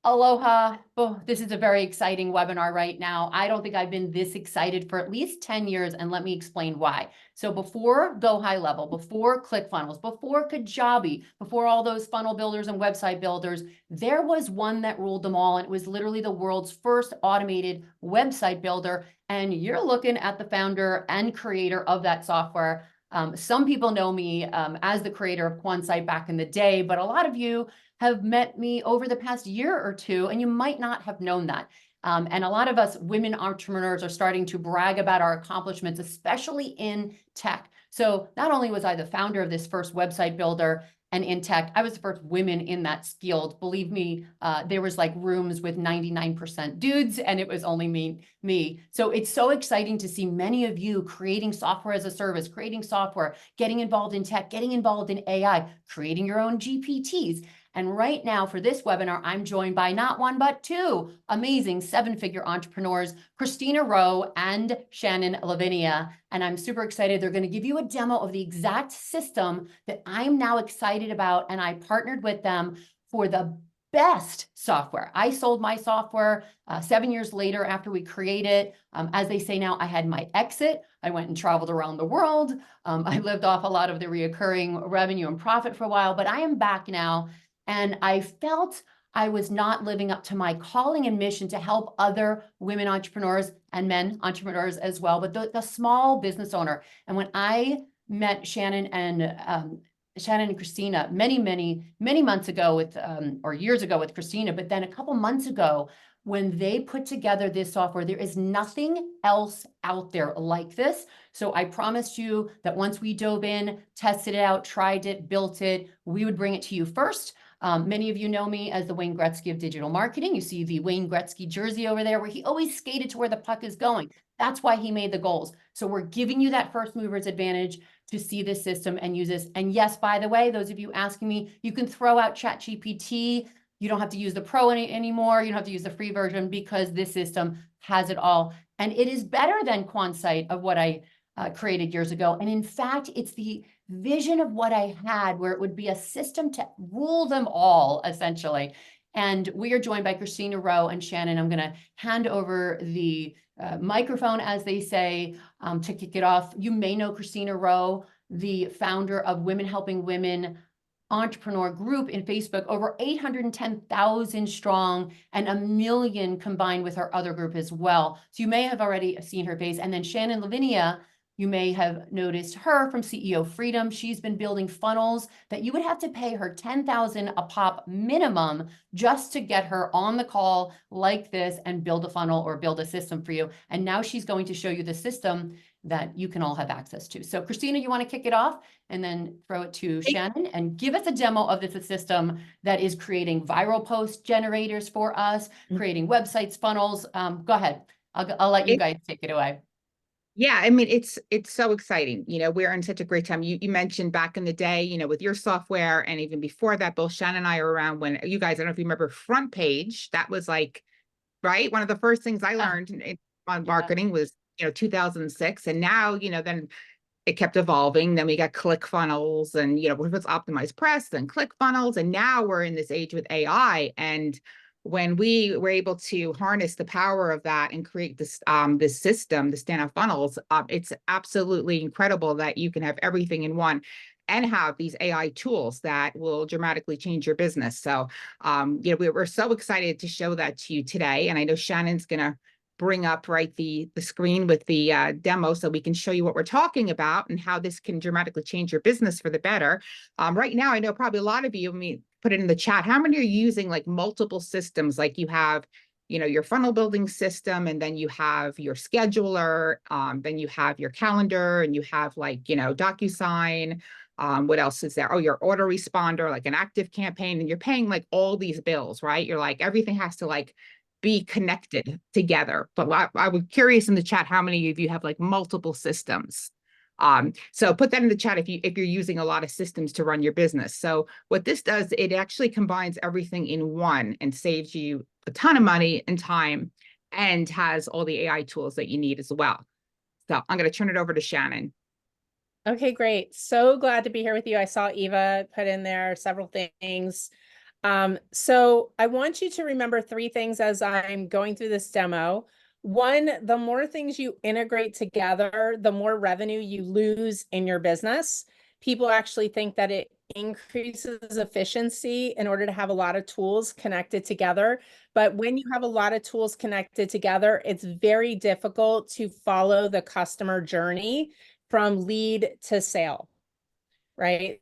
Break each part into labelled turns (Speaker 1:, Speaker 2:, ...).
Speaker 1: Aloha. Oh, this is a very exciting webinar right now. I don't think I've been this excited for at least 10 years, and let me explain why. So before GoHighLevel, before ClickFunnels, before Kajabi, before all those funnel builders and website builders, there was one that ruled them all, and it was literally the world's first automated website builder. And you're looking at the founder and creator of that software. Some people know me as the creator of QuantSite back in the day, but a lot of you have met me over the past year or two, and you might not have known that. And a lot of us women entrepreneurs are starting to brag about our accomplishments, especially in tech. So not only was I the founder of this first website builder and in tech, I was the first women in that field. Believe me, there was like rooms with 99% dudes, and it was only me. So it's so exciting to see many of you creating software as a service, creating software, getting involved in tech, getting involved in AI, creating your own GPTs. And right now for this webinar, I'm joined by not one, but two amazing seven-figure entrepreneurs, Christina Rowe and Shannon Lavinia. And I'm super excited. They're going to give you a demo of the exact system that I'm now excited about. And I partnered with them for the best software. I sold my software 7 years later after we created it. As they say now, I had my exit. I went and traveled around the world. I lived off a lot of the reoccurring revenue and profit for a while, but I am back now. And I felt I was not living up to my calling and mission to help other women entrepreneurs and men entrepreneurs as well, but the small business owner. And when I met Shannon and Christina many months ago with, or years ago with Christina, but then a couple months ago, when they put together this software, there is nothing else out there like this. So I promised you that once we dove in, tested it out, tried it, built it, we would bring it to you first. Many of you know me as the Wayne Gretzky of digital marketing. You see the Wayne Gretzky jersey over there where he always skated to where the puck is going. That's why he made the goals. So we're giving you that first mover's advantage to see this system and use this. And yes, by the way, those of you asking me, you can throw out ChatGPT. You don't have to use the pro anymore. You don't have to use the free version because this system has it all. And it is better than QuantSite of what I created years ago. And in fact, it's the vision of what I had where it would be a system to rule them all, essentially. And we are joined by Christina Rowe and Shannon. I'm going to hand over the microphone, as they say, to kick it off. You may know Christina Rowe, the founder of Women Helping Women entrepreneur group in Facebook, over 810,000 strong and 1 million combined with her other group as well. So you may have already seen her face. And then Shannon Lavinia, you may have noticed her from CEO Freedom. She's been building funnels that you would have to pay her $10,000 a pop minimum just to get her on the call like this and build a funnel or build a system for you. And now she's going to show you the system that you can all have access to. So Christina, you want to kick it off and then throw it to Shannon and give us a demo of this system that is creating viral post generators for us, creating websites, funnels. Go ahead. I'll let you guys take it away.
Speaker 2: Yeah, I mean, it's so exciting. We're in such a great time. You mentioned back in the day, with your software, and even before that, both Shannon and I are around when you guys, I don't know if you remember Front Page. That was like, right? One of the first things I learned on marketing was, 2006. And now, then it kept evolving. Then we got ClickFunnels and, which was Optimized Press, then ClickFunnels. And now we're in this age with AI. And when we were able to harness the power of that and create this this system, the standout funnels, it's absolutely incredible that you can have everything in one and have these AI tools that will dramatically change your business. So, we're so excited to show that to you today. And I know Shannon's going to bring up the screen with the demo so we can show you what we're talking about and how this can dramatically change your business for the better. Right now, I know probably a lot of you, put it in the chat, how many are using like multiple systems? Like you have, your funnel building system, and then you have your scheduler, then you have your calendar, and you have DocuSign. What else is there? Oh, your autoresponder, like an active campaign, and you're paying like all these bills, right? You're like, everything has to be connected together. But I was curious in the chat, how many of you have like multiple systems? So put that in the chat if you're using a lot of systems to run your business. So what this does, it actually combines everything in one and saves you a ton of money and time and has all the AI tools that you need as well. So I'm going to turn it over to Shannon.
Speaker 3: Okay, great. So glad to be here with you. I saw Eva put in there several things. So I want you to remember three things as I'm going through this demo. One, the more things you integrate together, the more revenue you lose in your business. People actually think that it increases efficiency in order to have a lot of tools connected together. But when you have a lot of tools connected together, it's very difficult to follow the customer journey from lead to sale, right?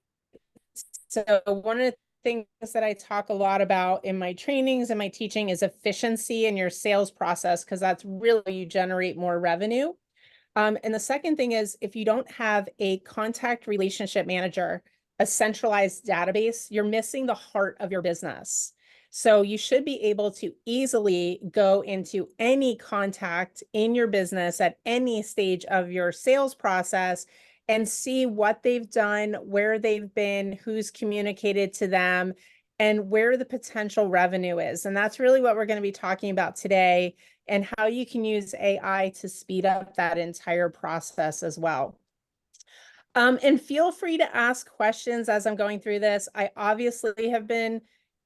Speaker 3: So one of the things that I talk a lot about in my trainings and my teaching is efficiency in your sales process, because that's really you generate more revenue. And the second thing is, if you don't have a contact relationship manager, a centralized database, you're missing the heart of your business. So you should be able to easily go into any contact in your business at any stage of your sales process and see what they've done, where they've been, who's communicated to them, and where the potential revenue is. And that's really what we're going to be talking about today, and how you can use AI to speed up that entire process as well. And feel free to ask questions as I'm going through this. I obviously have been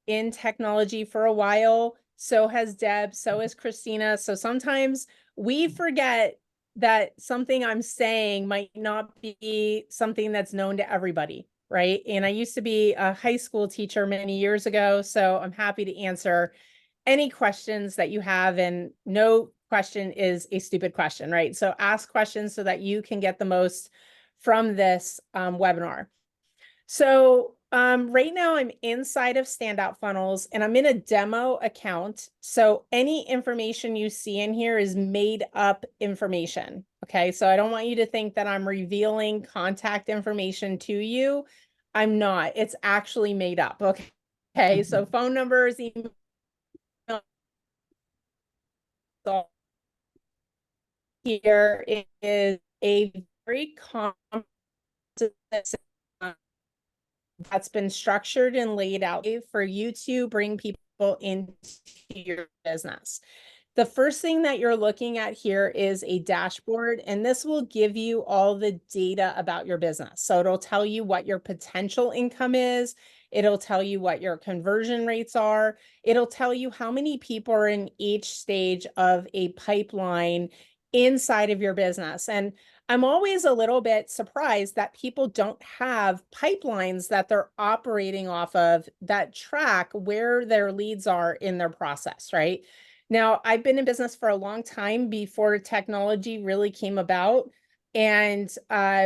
Speaker 3: in technology for a while. So has Deb, so has Christina. So sometimes we forget that something I'm saying might not be something that's known to everybody, right? And I used to be a high school teacher many years ago, so I'm happy to answer any questions that you have, and no question is a stupid question, right? So ask questions so that you can get the most from this webinar. So right now I'm inside of Standout Funnels and I'm in a demo account. So any information you see in here is made up information. Okay, so I don't want you to think that I'm revealing contact information to you. I'm not. It's actually made up. Okay, so phone numbers, email, here is a very common that's been structured and laid out for you to bring people into your business. The first thing that you're looking at here is a dashboard, and this will give you all the data about your business. So it'll tell you what your potential income is. It'll tell you what your conversion rates are. It'll tell you how many people are in each stage of a pipeline inside of your business. And I'm always a little bit surprised that people don't have pipelines that they're operating off of that track where their leads are in their process, right? Now, I've been in business for a long time before technology really came about. And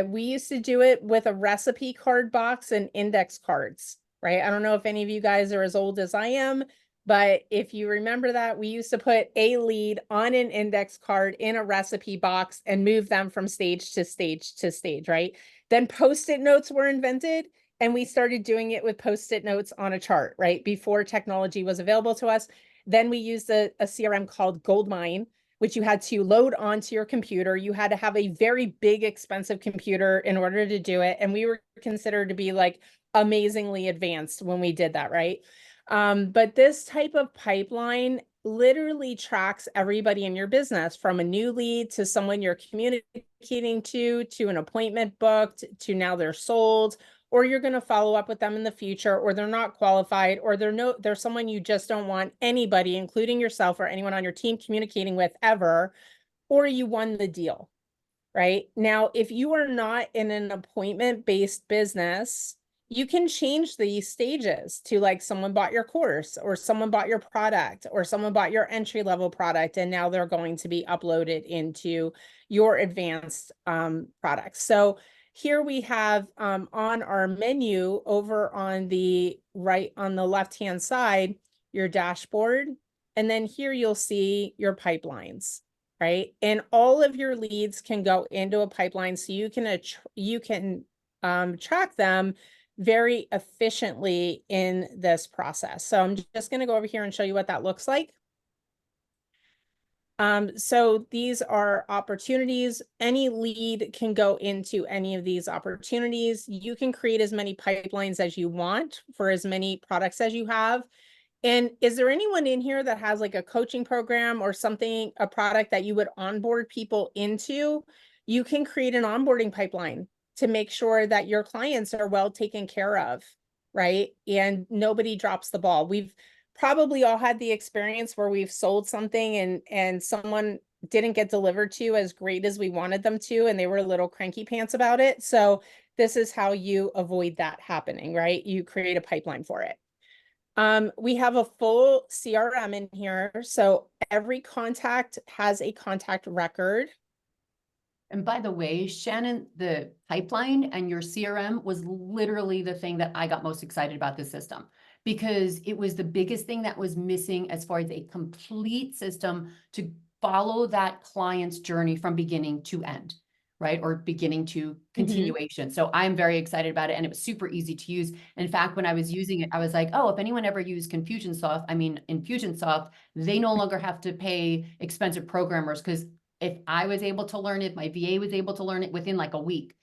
Speaker 3: we used to do it with a recipe card box and index cards, right? I don't know if any of you guys are as old as I am, but if you remember that, we used to put a lead on an index card in a recipe box and move them from stage to stage to stage, right? Then Post-it notes were invented, and we started doing it with Post-it notes on a chart, right? Before technology was available to us. Then we used a CRM called Goldmine, which you had to load onto your computer. You had to have a very big, expensive computer in order to do it. And we were considered to be like amazingly advanced when we did that, right? But this type of pipeline literally tracks everybody in your business, from a new lead to someone you're communicating to an appointment booked, to now they're sold, or you're going to follow up with them in the future, or they're not qualified, or they're someone you just don't want anybody, including yourself or anyone on your team, communicating with ever, or you won the deal, right? Now, if you are not in an appointment-based business, you can change these stages to like someone bought your course, or someone bought your product, or someone bought your entry-level product, and now they're going to be uploaded into your advanced products. So here we have on our menu over on the right, on the left-hand side, your dashboard. And then here you'll see your pipelines, right? And all of your leads can go into a pipeline, so you can track them very efficiently in this process. So I'm just going to go over here and show you what that looks like. So these are opportunities. Any lead can go into any of these opportunities. You can create as many pipelines as you want for as many products as you have. And is there anyone in here that has like a coaching program or something, a product that you would onboard people into? You can create an onboarding pipeline to make sure that your clients are well taken care of. right? And nobody drops the ball. We've probably all had the experience where we've sold something and someone didn't get delivered to as great as we wanted them to, and they were a little cranky pants about it. So this is how you avoid that happening, right? You create a pipeline for it. We have a full CRM in here. So every contact has a contact record.
Speaker 1: And by the way, Shannon, the pipeline and your CRM was literally the thing that I got most excited about this system, because it was the biggest thing that was missing as far as a complete system to follow that client's journey from beginning to end, right? Or beginning to continuation. So I'm very excited about it, and it was super easy to use. In fact, when I was using it, I was like, oh, if anyone ever used InfusionSoft, they no longer have to pay expensive programmers, because if I was able to learn it, my VA was able to learn it within like a week,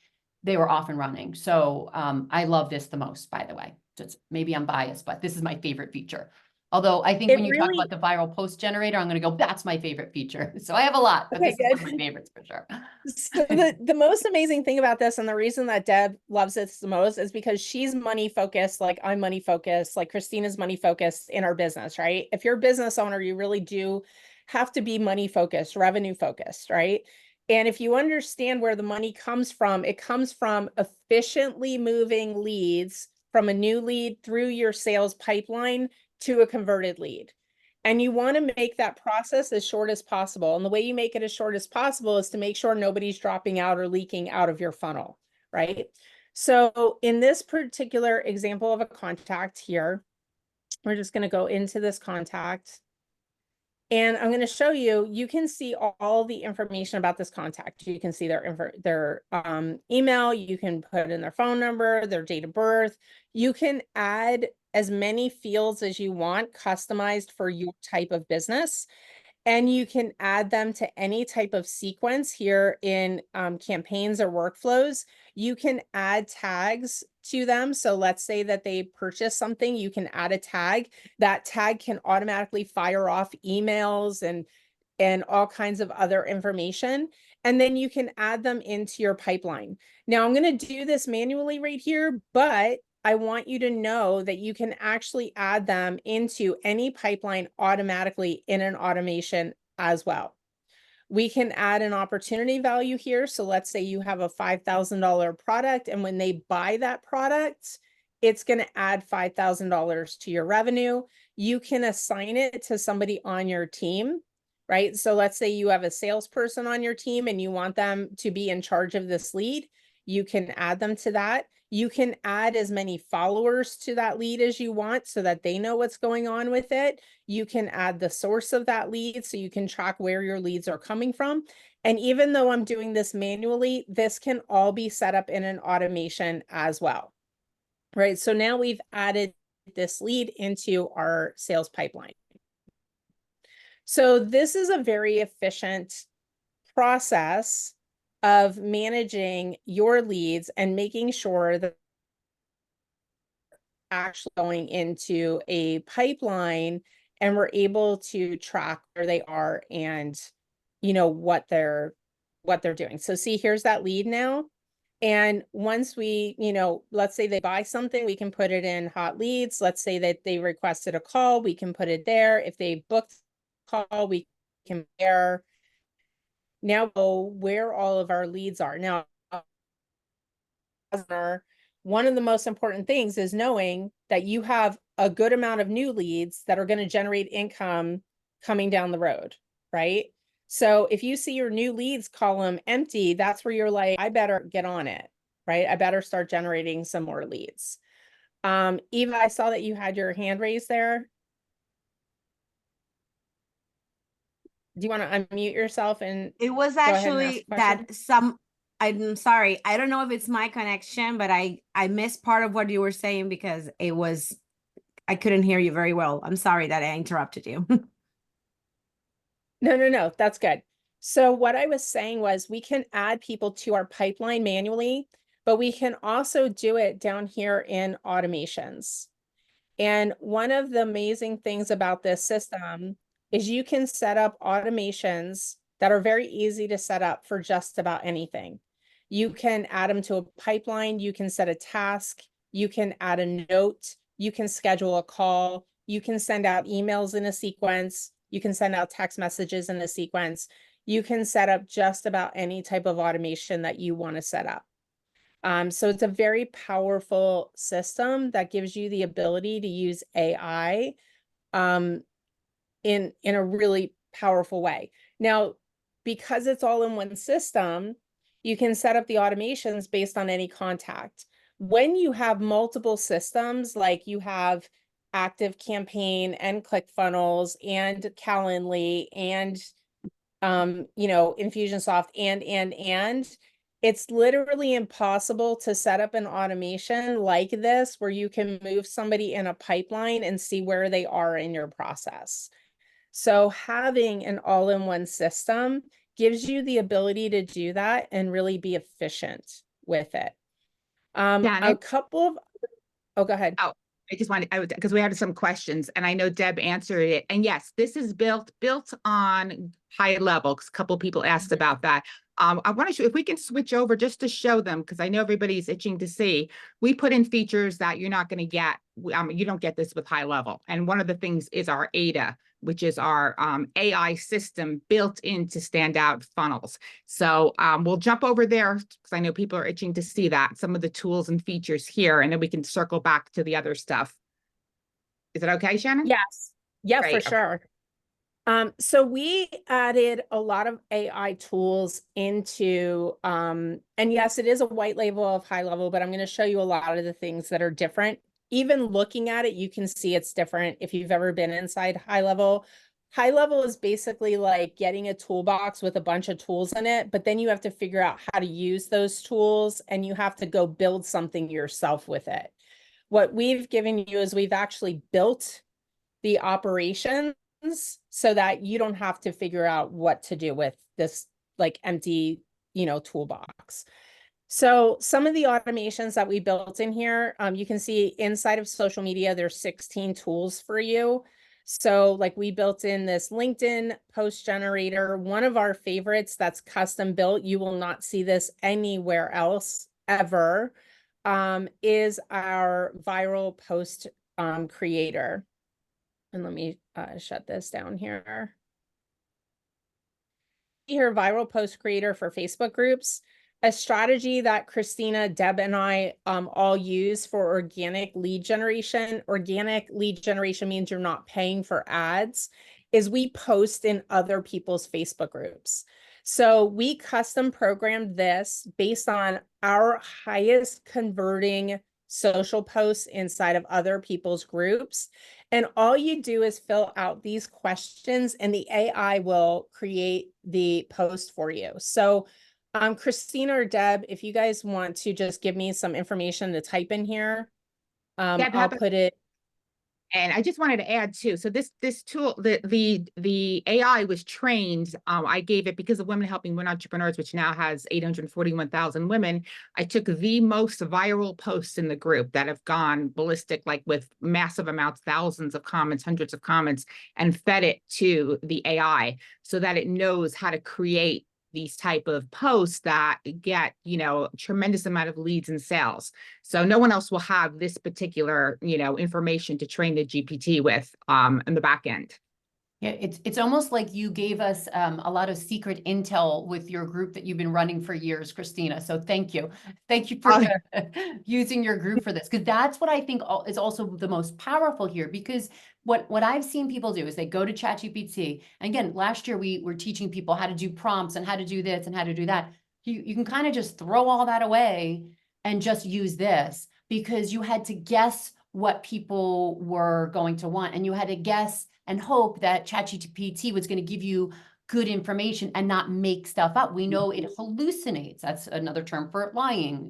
Speaker 1: they were off and running. So I love this the most, by the way. Just maybe I'm biased, but this is my favorite feature. Although I think
Speaker 3: It
Speaker 1: when you talk
Speaker 3: really,
Speaker 1: about the viral post generator, I'm going to go, that's my favorite feature. So I have a lot, but
Speaker 3: okay,
Speaker 1: this is one of
Speaker 3: good.
Speaker 1: my favorites for sure.
Speaker 3: So the most amazing thing about this, and the reason that Deb loves this the most, is because she's money focused, like I'm money focused, like Christina's money focused in our business, right? If you're a business owner, you really do have to be money focused, revenue focused, right? And if you understand where the money comes from, it comes from efficiently moving leads from a new lead through your sales pipeline to a converted lead. And you want to make that process as short as possible. And the way you make it as short as possible is to make sure nobody's dropping out or leaking out of your funnel, right? So in this particular example of a contact here, we're just going to go into this contact. And I'm going to show you, you can see all the information about this contact. You can see their email, you can put in their phone number, their date of birth. You can add as many fields as you want, customized for your type of business. And you can add them to any type of sequence here in campaigns or workflows. You can add tags to them. So let's say that they purchase something, you can add a tag. That tag can automatically fire off emails and all kinds of other information. And then you can add them into your pipeline. Now I'm going to do this manually right here, but I want you to know that you can actually add them into any pipeline automatically in an automation as well. We can add an opportunity value here. So let's say you have a $5,000 product, and when they buy that product, it's going to add $5,000 to your revenue. You can assign it to somebody on your team, right? So let's say you have a salesperson on your team and you want them to be in charge of this lead. You can add them to that. You can add as many followers to that lead as you want so that they know what's going on with it. You can add the source of that lead so you can track where your leads are coming from. And even though I'm doing this manually, this can all be set up in an automation as well, right? So now we've added this lead into our sales pipeline. So this is a very efficient process of managing your leads and making sure that actually going into a pipeline and we're able to track where they are and what they're doing. So see, here's that lead now. And once we, let's say they buy something, we can put it in hot leads. Let's say that they requested a call, we can put it there. If they booked a call, we can there. Now know where all of our leads are. Now, one of the most important things is knowing that you have a good amount of new leads that are going to generate income coming down the road, right? So if you see your new leads column empty, that's where you're like, I better get on it, right? I better start generating some more leads. Eva, I saw that you had your hand raised there. Do you want to unmute yourself and
Speaker 4: It was
Speaker 3: go ahead and ask
Speaker 4: actually
Speaker 3: a question?
Speaker 4: that I'm sorry, I don't know if it's my connection, but I missed part of what you were saying because I couldn't hear you very well. I'm sorry that I interrupted you.
Speaker 3: No, that's good. So what I was saying was we can add people to our pipeline manually, but we can also do it down here in automations. And one of the amazing things about this system is you can set up automations that are very easy to set up for just about anything. You can add them to a pipeline. You can set a task. you can add a note, you can schedule a call, you can send out emails in a sequence, you can send out text messages in a sequence, you can set up just about any type of automation that you want to set up. So it's a very powerful system that gives you the ability to use AI in a really powerful way. Now, because it's all in one system, you can set up the automations based on any contact. When you have multiple systems, like you have ActiveCampaign and ClickFunnels and Calendly and InfusionSoft and it's literally impossible to set up an automation like this where you can move somebody in a pipeline and see where they are in your process. So having an all-in-one system gives you the ability to do that and really be efficient with it. A couple of, oh, go ahead.
Speaker 2: Oh, I just wanted, because we had some questions and I know Deb answered it. And yes, this is built on HighLevel, because a couple of people asked about that. I want to show, if we can switch over just to show them, because I know everybody's itching to see, we put in features that you're not going to get. You don't get this with HighLevel. And one of the things is our ADA, which is our AI system built into standout funnels. So we'll jump over there because I know people are itching to see that, some of the tools and features here, and then we can circle back to the other stuff. Is it okay, Shannon?
Speaker 3: Yes. Yeah,
Speaker 2: Great.
Speaker 3: for sure. So we added a lot of AI tools into, and yes, it is a white label of HighLevel, but I'm going to show you a lot of the things that are different. Even looking at it, you can see it's different if you've ever been inside HighLevel. HighLevel is basically like getting a toolbox with a bunch of tools in it, but then you have to figure out how to use those tools and you have to go build something yourself with it. What we've given you is we've actually built the operations so that you don't have to figure out what to do with this like empty, toolbox. So some of the automations that we built in here, you can see inside of social media, there's 16 tools for you. So like we built in this LinkedIn post generator, one of our favorites that's custom built, you will not see this anywhere else ever, is our viral post creator. And let me shut this down here. Here, viral post creator for Facebook groups, a strategy that Christina, Deb, and I all use for organic lead generation. Organic lead generation means you're not paying for ads, is we post in other people's Facebook groups. So we custom programmed this based on our highest converting social posts inside of other people's groups. And all you do is fill out these questions and the AI will create the post for you. So Christina or Deb, if you guys want to just give me some information to type in here,
Speaker 2: Deb,
Speaker 3: I'll put it.
Speaker 2: And I just wanted to add too. So this tool, the AI was trained. I gave it because of Women Helping Women Entrepreneurs, which now has 841,000 women. I took the most viral posts in the group that have gone ballistic, like with massive amounts, thousands of comments, hundreds of comments, and fed it to the AI so that it knows how to create these type of posts that get, tremendous amount of leads and sales. So no one else will have this particular, information to train the GPT with in the back end.
Speaker 1: Yeah, it's almost like you gave us a lot of secret intel with your group that you've been running for years, Christina. So thank you. Thank you for using your group for this, because that's what I think is also the most powerful here. Because what I've seen people do is they go to ChatGPT. And again, last year we were teaching people how to do prompts and how to do this and how to do that. You can kind of just throw all that away and just use this, because you had to guess what people were going to want, and you had to guess and hope that ChatGPT was going to give you good information and not make stuff up. We know it hallucinates. That's another term for lying.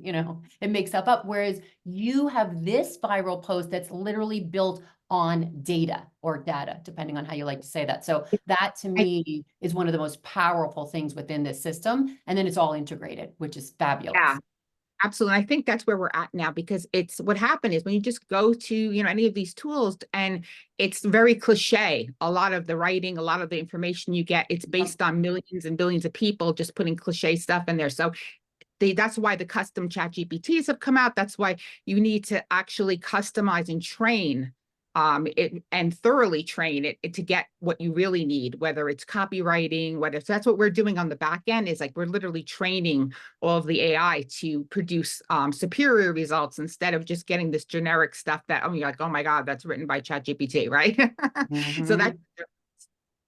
Speaker 1: It makes stuff up. Whereas you have this viral post that's literally built on data, depending on how you like to say that. So that to me is one of the most powerful things within this system. And then it's all integrated, which is fabulous.
Speaker 2: Yeah. Absolutely. I think that's where we're at now, because it's what happened is when you just go to, any of these tools, and it's very cliche. A lot of the writing, a lot of the information you get, it's based on millions and billions of people just putting cliche stuff in there. So that's why the custom ChatGPTs have come out. That's why you need to actually customize and train it and thoroughly train it to get what you really need, whether it's copywriting, whether that's what we're doing on the back end, is like we're literally training all of the AI to produce superior results instead of just getting this generic stuff that, oh, you're like, oh my God, that's written by ChatGPT, right? So that,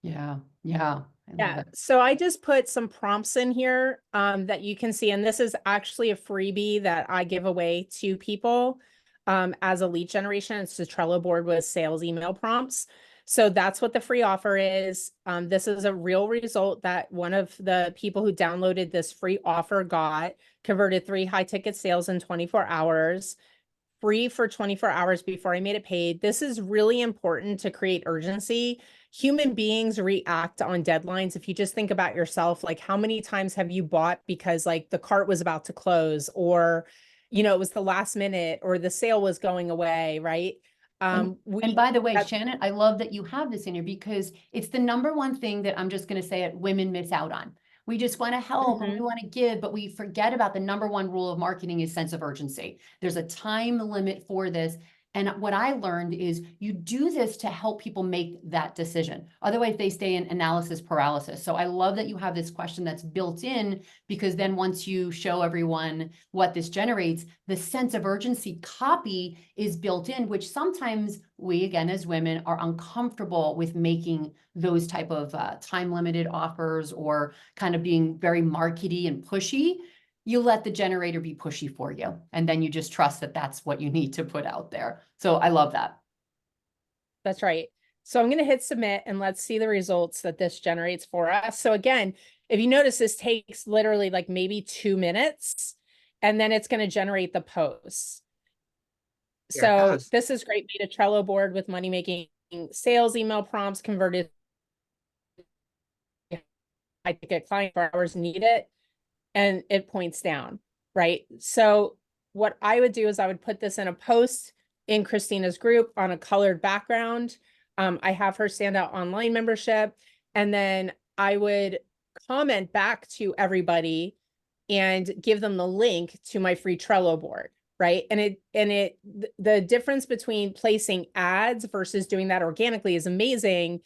Speaker 1: Yeah, yeah. I love
Speaker 3: Yeah,
Speaker 1: it.
Speaker 3: so I just put some prompts in here that you can see, and this is actually a freebie that I give away to people as a lead generation. It's a Trello board with sales email prompts. So that's what the free offer is. This is a real result that one of the people who downloaded this free offer got, converted 3 high ticket sales in 24 hours. Free for 24 hours before I made it paid. This is really important to create urgency. Human beings react on deadlines. If you just think about yourself, like how many times have you bought because like the cart was about to close, or, you know, it was the last minute, or the sale was going away, right?
Speaker 1: And
Speaker 3: We
Speaker 1: by the way,
Speaker 3: that-
Speaker 1: Shannon, I love that you have this in here because it's the number one thing that I'm just going to say it, women miss out on. We just want to help and we want to give, but we forget about the number one rule of marketing is sense of urgency. There's a time limit for this. And what I learned is you do this to help people make that decision. Otherwise, they stay in analysis paralysis. So I love that you have this question that's built in, because then once you show everyone what this generates, the sense of urgency copy is built in, which sometimes we, again, as women, are uncomfortable with making those type of time-limited offers or kind of being very markety and pushy. You let the generator be pushy for you, and then you just trust that that's what you need to put out there. So I love that.
Speaker 3: That's right. So I'm going to hit submit and let's see the results that this generates for us. So again, if you notice, this takes literally like maybe 2 minutes, and then it's going to generate the posts.
Speaker 2: Here it
Speaker 3: So
Speaker 2: goes.
Speaker 3: this is great. Made a Trello board with money making sales email prompts, converted I ticket client for hours need it, and it points down, right? So what I would do is I would put this in a post in Christina's group on a colored background. I have her send out online membership, and then I would comment back to everybody and give them the link to my free Trello board, right? And the difference between placing ads versus doing that organically is amazing.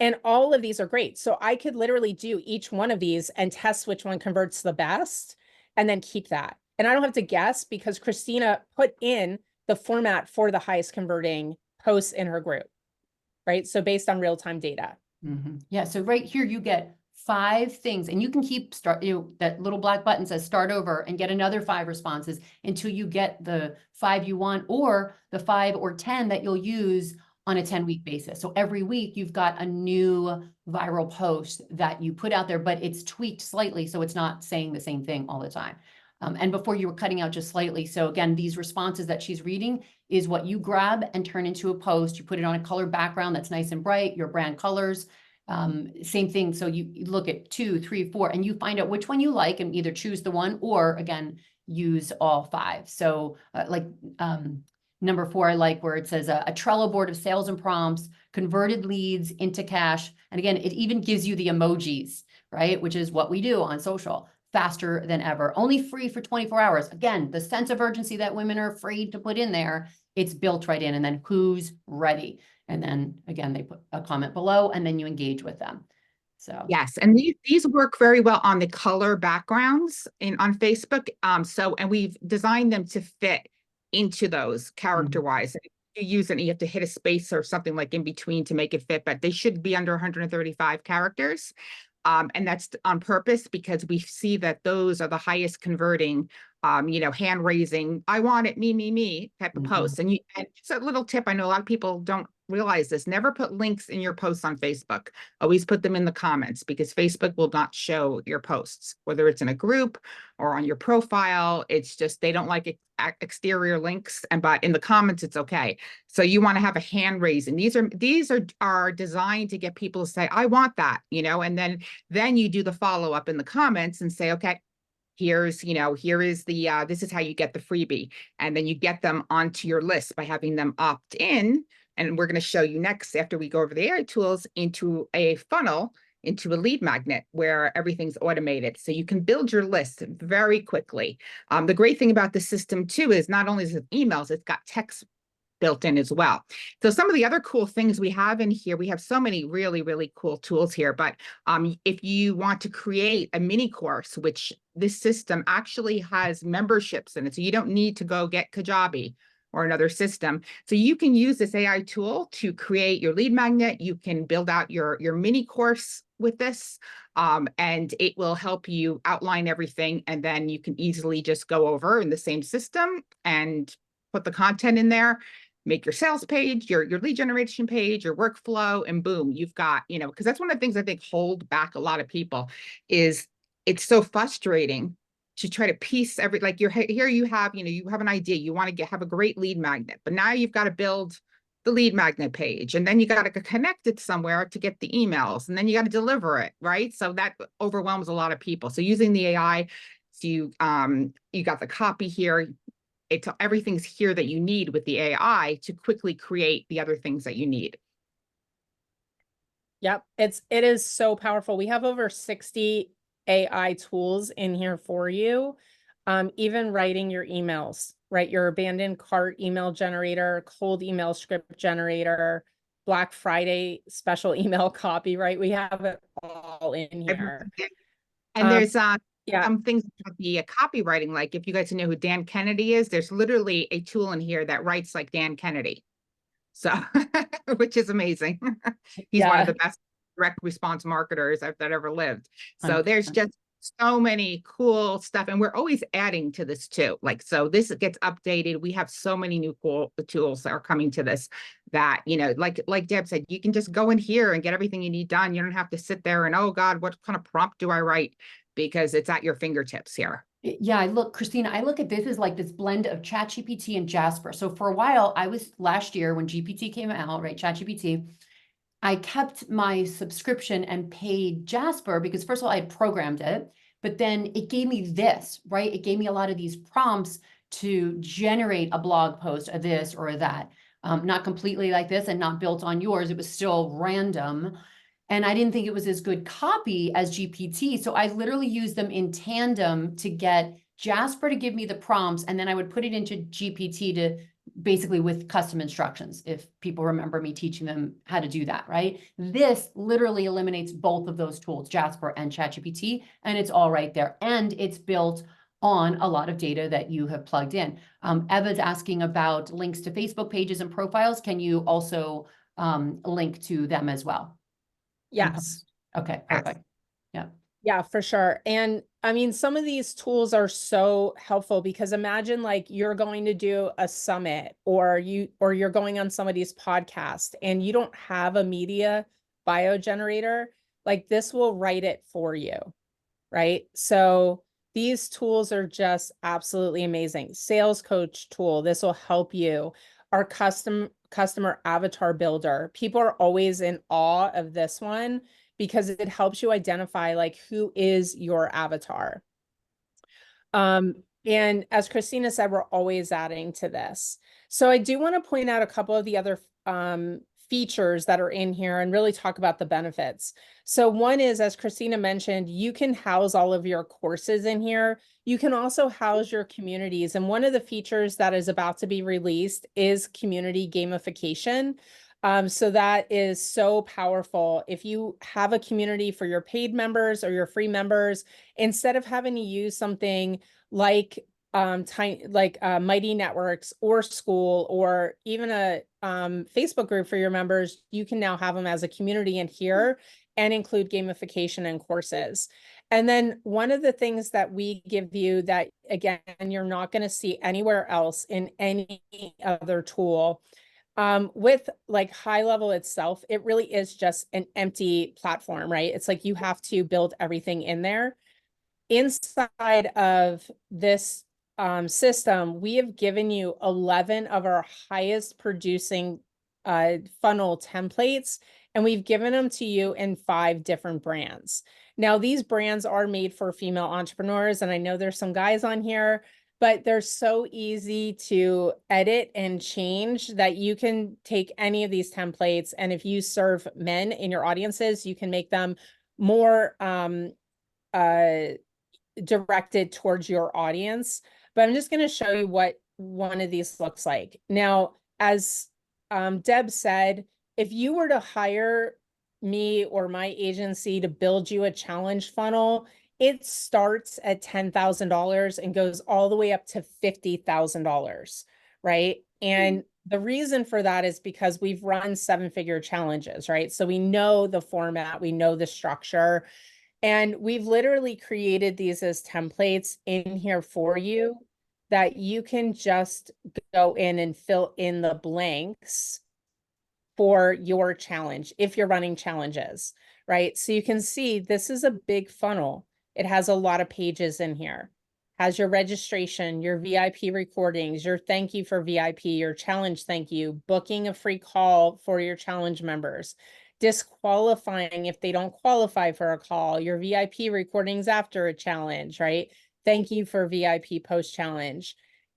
Speaker 3: And all of these are great. So I could literally do each one of these and test which one converts the best and then keep that. And I don't have to guess because Christina put in the format for the highest converting posts in her group, right? So based on real-time data.
Speaker 1: Yeah, so right here you get 5 things, and you can keep that little black button says start over and get another 5 responses until you get the 5 you want, or the 5 or 10 that you'll use on a 10-week basis. So every week you've got a new viral post that you put out there, but it's tweaked slightly, so it's not saying the same thing all the time. And before you were cutting out just slightly. So again, these responses that she's reading is what you grab and turn into a post. You put it on a color background that's nice and bright, your brand colors. Same thing. So you look at 2, 3, 4, and you find out which one you like and either choose the one or again, use all 5. So number 4, I like where it says a Trello board of sales and prompts, converted leads into cash. And again, it even gives you the emojis, right? Which is what we do on social. Faster than ever, only free for 24 hours. Again, the sense of urgency that women are afraid to put in there, it's built right in. And then who's ready? And then again, they put a comment below and then you engage with them. So
Speaker 2: yes, and these work very well on the color backgrounds on Facebook. And we've designed them to fit into those character-wise. You use it, you have to hit a space or something like in between to make it fit, but they should be under 135 characters. And that's on purpose because we see that those are the highest converting, hand raising, I want it, me type of posts. And it's a little tip. I know a lot of people don't realize this. Never put links in your posts on Facebook. Always put them in the comments because Facebook will not show your posts, whether it's in a group or on your profile. It's just, they don't like exterior links, but in the comments, it's okay. So you want to have a hand raising. These are designed to get people to say, I want that, and then you do the follow up in the comments and say, okay, here is the, this is how you get the freebie. And then you get them onto your list by having them opt in. And we're going to show you next, after we go over the AI tools, into a funnel into a lead magnet where everything's automated. So you can build your list very quickly. The great thing about the system too is not only is it emails, it's got text built in as well. So some of the other cool things we have in here, we have so many really, really cool tools here, but if you want to create a mini course, which this system actually has memberships in it, so you don't need to go get Kajabi or another system. So you can use this AI tool to create your lead magnet. You can build out your mini course with this, and it will help you outline everything. And then you can easily just go over in the same system and put the content in there, make your sales page, your lead generation page, your workflow, and boom, you've got, because that's one of the things I think hold back a lot of people is it's so frustrating to try to piece like here you have, you have an idea, you want to have a great lead magnet, but now you've got to build the lead magnet page, and then you got to connect it somewhere to get the emails, and then you got to deliver it, right? So that overwhelms a lot of people. So using the AI, so you got the copy here, everything's here that you need with the AI to quickly create the other things that you need.
Speaker 3: Yep, it is so powerful. We have over 60 AI tools in here for you. Even writing your emails, right? Your abandoned cart email generator, cold email script generator, Black Friday special email copy, right? We have it all in here.
Speaker 2: And there's
Speaker 3: yeah.
Speaker 2: some things about the copywriting, like if you guys know who Dan Kennedy is, there's literally a tool in here that writes like Dan Kennedy. So, which is amazing. He's one of the best direct response marketers that ever lived. So there's just so many cool stuff. And we're always adding to this too. Like, so this gets updated. We have so many new cool tools that are coming to this that, like Deb said, you can just go in here and get everything you need done. You don't have to sit there and, oh God, what kind of prompt do I write? Because it's at your fingertips here.
Speaker 1: Yeah, Christina, I look at this as like this blend of ChatGPT and Jasper. So for a while, last year when GPT came out, right, ChatGPT, I kept my subscription and paid Jasper because first of all, I had programmed it, but then it gave me this, right? It gave me a lot of these prompts to generate a blog post of this or that. Not completely like this and not built on yours. It was still random. And I didn't think it was as good copy as GPT. So I literally used them in tandem to get Jasper to give me the prompts. And then I would put it into GPT to basically with custom instructions, if people remember me teaching them how to do that, right? This literally eliminates both of those tools, Jasper and ChatGPT, and it's all right there. And it's built on a lot of data that you have plugged in. Eva's asking about links to Facebook pages and profiles. Can you also link to them as well?
Speaker 3: Yes.
Speaker 1: Okay, perfect. Yeah.
Speaker 3: Yeah, for sure. And I mean, some of these tools are so helpful because imagine like you're going to do a summit or you're going on somebody's podcast and you don't have a media bio generator, like this will write it for you, right? So these tools are just absolutely amazing. Sales coach tool, this will help you. Our customer avatar builder, people are always in awe of this one because it helps you identify like who is your avatar. And as Christina said, we're always adding to this. So I do want to point out a couple of the other features that are in here and really talk about the benefits. So one is, as Christina mentioned, you can house all of your courses in here. You can also house your communities. And one of the features that is about to be released is community gamification. So that is so powerful. If you have a community for your paid members or your free members, instead of having to use something like Mighty Networks or School or even a Facebook group for your members, you can now have them as a community in here and include gamification and courses. And then one of the things that we give you that, again, you're not going to see anywhere else in any other tool, with like HighLevel itself, it really is just an empty platform, right? It's like you have to build everything in there. Inside of this system, we have given you 11 of our highest producing funnel templates, and we've given them to you in 5 different brands. Now, these brands are made for female entrepreneurs, and I know there's some guys on here, but they're so easy to edit and change that you can take any of these templates. And if you serve men in your audiences, you can make them more directed towards your audience. But I'm just going to show you what one of these looks like. Now, as Deb said, if you were to hire me or my agency to build you a challenge funnel, it starts at $10,000 and goes all the way up to $50,000, right? And the reason for that is because we've run 7-figure challenges, right? So we know the format, we know the structure, and we've literally created these as templates in here for you that you can just go in and fill in the blanks for your challenge if you're running challenges, right? So you can see this is a big funnel. It has a lot of pages in here. Has your registration, your VIP recordings, your thank you for VIP, your challenge thank you, booking a free call for your challenge members, disqualifying if they don't qualify for a call, your VIP recordings after a challenge, right? Thank you for VIP post challenge.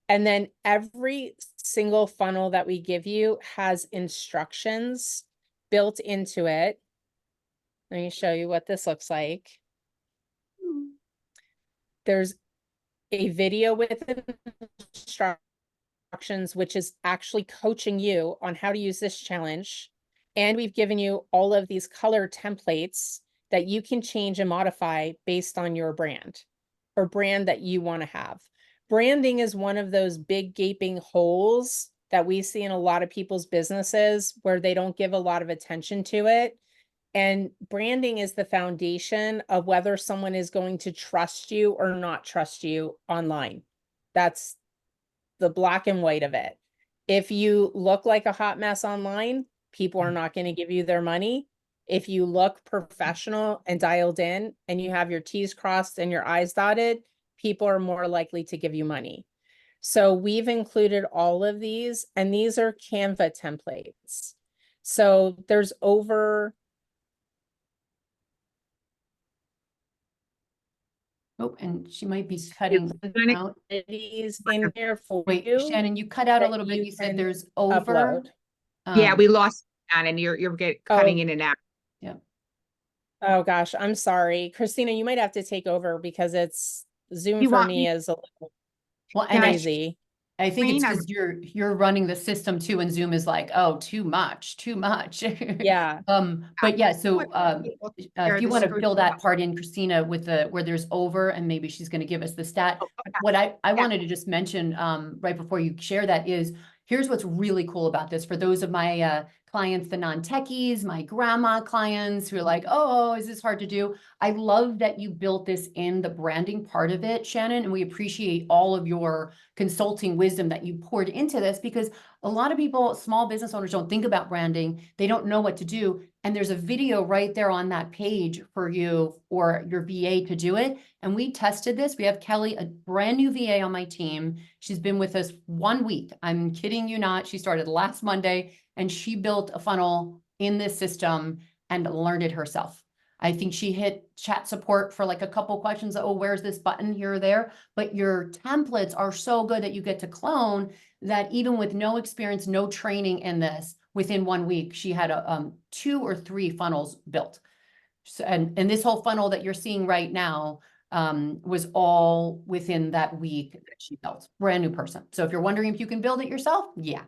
Speaker 3: And then every single funnel that we give you has instructions built into it. Let me show you what this looks like. There's a video with instructions, which is actually coaching you on how to use this challenge. And we've given you all of these color templates that you can change and modify based on your brand or brand that you want to have. Branding is one of those big gaping holes that we see in a lot of people's businesses where they don't give a lot of attention to it. And branding is the foundation of whether someone is going to trust you or not trust you online. That's the black and white of it. If you look like a hot mess online, people are not going to give you their money. If you look professional and dialed in and you have your T's crossed and your I's dotted, people are more likely to give you money. So we've included all of these, and these are Canva templates. So there's over...
Speaker 1: Oh, and she might be cutting out.
Speaker 3: These in here for
Speaker 1: Wait,
Speaker 3: you.
Speaker 1: Shannon, you cut out a
Speaker 3: that
Speaker 1: little bit.
Speaker 3: you
Speaker 1: You said
Speaker 3: can
Speaker 1: there's over.
Speaker 3: upload.
Speaker 2: Yeah, we lost that, and you're cutting
Speaker 3: Oh.
Speaker 2: in and out.
Speaker 1: Yeah.
Speaker 3: Oh gosh, I'm sorry. Christina, you might have to take over because it's Zoom
Speaker 2: You
Speaker 3: for
Speaker 2: want
Speaker 3: me
Speaker 2: me-
Speaker 3: is a little
Speaker 1: Well, and
Speaker 3: crazy.
Speaker 1: I think it's
Speaker 2: Green,
Speaker 1: because you're running the system too, and Zoom is like, oh, too much.
Speaker 3: Yeah.
Speaker 1: But yeah, so
Speaker 2: Share
Speaker 1: if you
Speaker 2: the
Speaker 1: want to
Speaker 2: screen.
Speaker 1: fill that part in, Christina, with the where there's over, and maybe she's going to give us the stat.
Speaker 2: Oh, okay.
Speaker 1: What I
Speaker 2: Yeah.
Speaker 1: wanted to just mention right before you share that is, here's what's really cool about this for those of my clients, the non-techies, my grandma clients who are like, oh, is this hard to do? I love that you built this in the branding part of it, Shannon, and we appreciate all of your consulting wisdom that you poured into this, because a lot of people, small business owners, don't think about branding. They don't know what to do. And there's a video right there on that page for you or your VA to do it. And we tested this. We have Kelly, a brand new VA on my team. She's been with us 1 week. I'm kidding you not. She started last Monday and she built a funnel in this system and learned it herself. I think she hit chat support for like a couple questions. Oh, where's this button here or there? But your templates are so good that you get to clone that even with no experience, no training in this, within 1 week, she had 2 or 3 funnels built. So, and this whole funnel that you're seeing right now was all within that week that she built. Brand new person. So if you're wondering if you can build it yourself, yeah.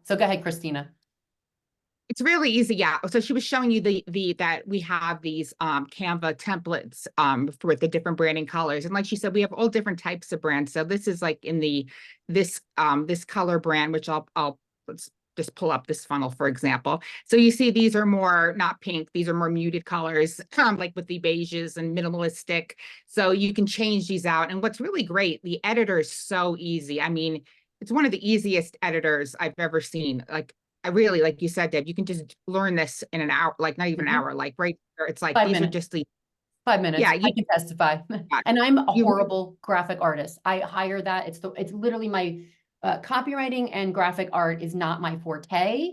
Speaker 1: So go ahead, Christina.
Speaker 2: It's really easy. Yeah. So she was showing you that we have these Canva templates for the different branding colors. And like she said, we have all different types of brands. So this is like in this color brand, which let's just pull up this funnel, for example. So you see these are more not pink, these are more muted colors, like with the beiges and minimalistic. So you can change these out. And what's really great, the editor is so easy. I mean, it's one of the easiest editors I've ever seen. Like, I really, like you said, Deb, you can just learn this in an hour, like not even an hour, like right there. It's like
Speaker 1: 5
Speaker 2: these
Speaker 1: minutes.
Speaker 2: are just the
Speaker 1: 5 minutes.
Speaker 2: Yeah,
Speaker 1: I can testify. And I'm a horrible graphic artist. I hire that. It's literally my copywriting and graphic art is not my forte.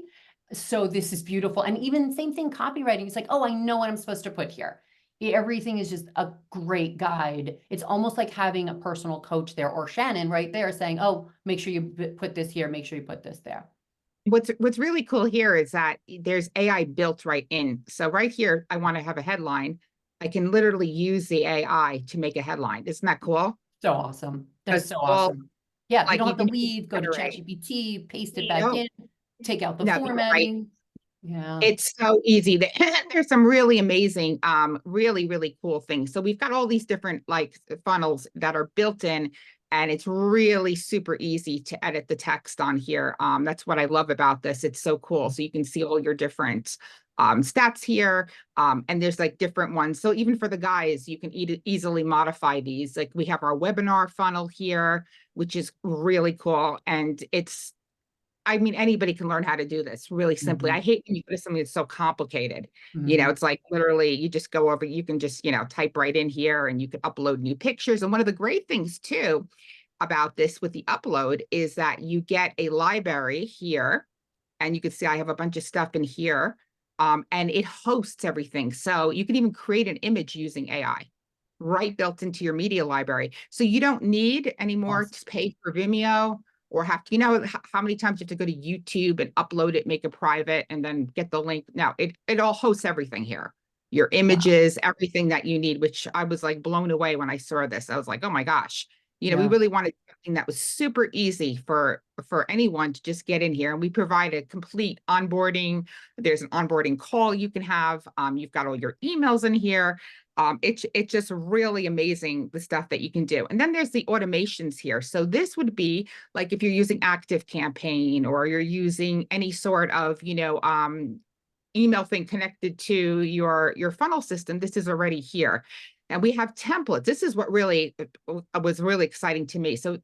Speaker 1: So this is beautiful. And even same thing, copywriting. It's like, oh, I know what I'm supposed to put here. Everything is just a great guide. It's almost like having a personal coach there, or Shannon right there saying, oh, make sure you put this here. Make sure you put this there.
Speaker 2: What's really cool here is that there's AI built right in. So right here, I want to have a headline. I can literally use the AI to make a headline. Isn't that cool?
Speaker 1: So awesome. That's
Speaker 2: It's
Speaker 1: so
Speaker 2: all
Speaker 1: awesome. Yeah, you
Speaker 2: like
Speaker 1: don't
Speaker 2: you
Speaker 1: have to
Speaker 2: can
Speaker 1: leave, go to
Speaker 2: generate.
Speaker 1: ChatGPT, paste it
Speaker 2: You
Speaker 1: back
Speaker 2: know,
Speaker 1: in, take out the
Speaker 2: no, you're right.
Speaker 1: formatting. Yeah.
Speaker 2: It's so easy. There's some really amazing, really, really cool things. So we've got all these different like funnels that are built in, and it's really super easy to edit the text on here. That's what I love about this. It's so cool. So you can see all your different stats here. And there's like different ones. So even for the guys, you can easily modify these. Like we have our webinar funnel here, which is really cool. And I mean, anybody can learn how to do this really simply.
Speaker 1: Mhm.
Speaker 2: I hate when you go to something that's so complicated.
Speaker 1: Mhm.
Speaker 2: It's like literally you just go over, you can just, type right in here and you can upload new pictures. And one of the great things too about this with the upload is that you get a library here, and you can see I have a bunch of stuff in here, and it hosts everything. So you can even create an image using AI right built into your media library. So you don't need anymore
Speaker 1: Awesome.
Speaker 2: to pay for Vimeo or have to, how many times you have to go to YouTube and upload it, make it private, and then get the link. Now it all hosts everything here. Your
Speaker 1: Wow.
Speaker 2: images, everything that you need, which I was like blown away when I saw this. I was like, oh my gosh, we
Speaker 1: Yeah.
Speaker 2: really wanted something that was super easy for anyone to just get in here. And we provide a complete onboarding. There's an onboarding call you can have. You've got all your emails in here. It's just really amazing, the stuff that you can do. And then there's the automations here. So this would be like if you're using ActiveCampaign or you're using any sort of, email thing connected to your funnel system, this is already here. And we have templates. This is what really was really exciting to me. So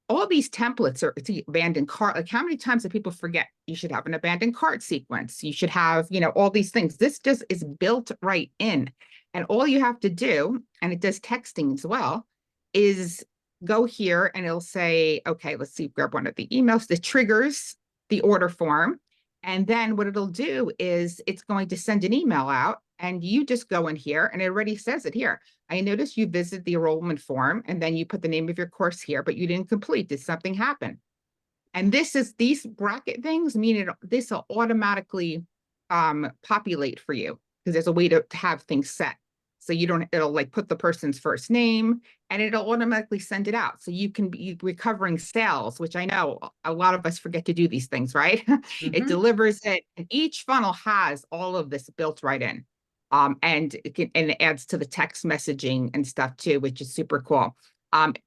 Speaker 2: all these templates are abandoned cart. Like how many times do people forget you should have an abandoned cart sequence? You should have, all these things. This just is built right in. And all you have to do, and it does texting as well, is go here and it'll say, okay, let's see, grab one of the emails, the triggers, the order form. And then what it'll do is it's going to send an email out and you just go in here and it already says it here. I noticed you visit the enrollment form and then you put the name of your course here, but you didn't complete. Did something happen? And these bracket things mean this will automatically populate for you because there's a way to have things set. So it'll like put the person's first name and it'll automatically send it out. So you can be recovering sales, which I know a lot of us forget to do these things, right? It
Speaker 1: Mhm.
Speaker 2: delivers it. And each funnel has all of this built right in. And it adds to the text messaging and stuff too, which is super cool.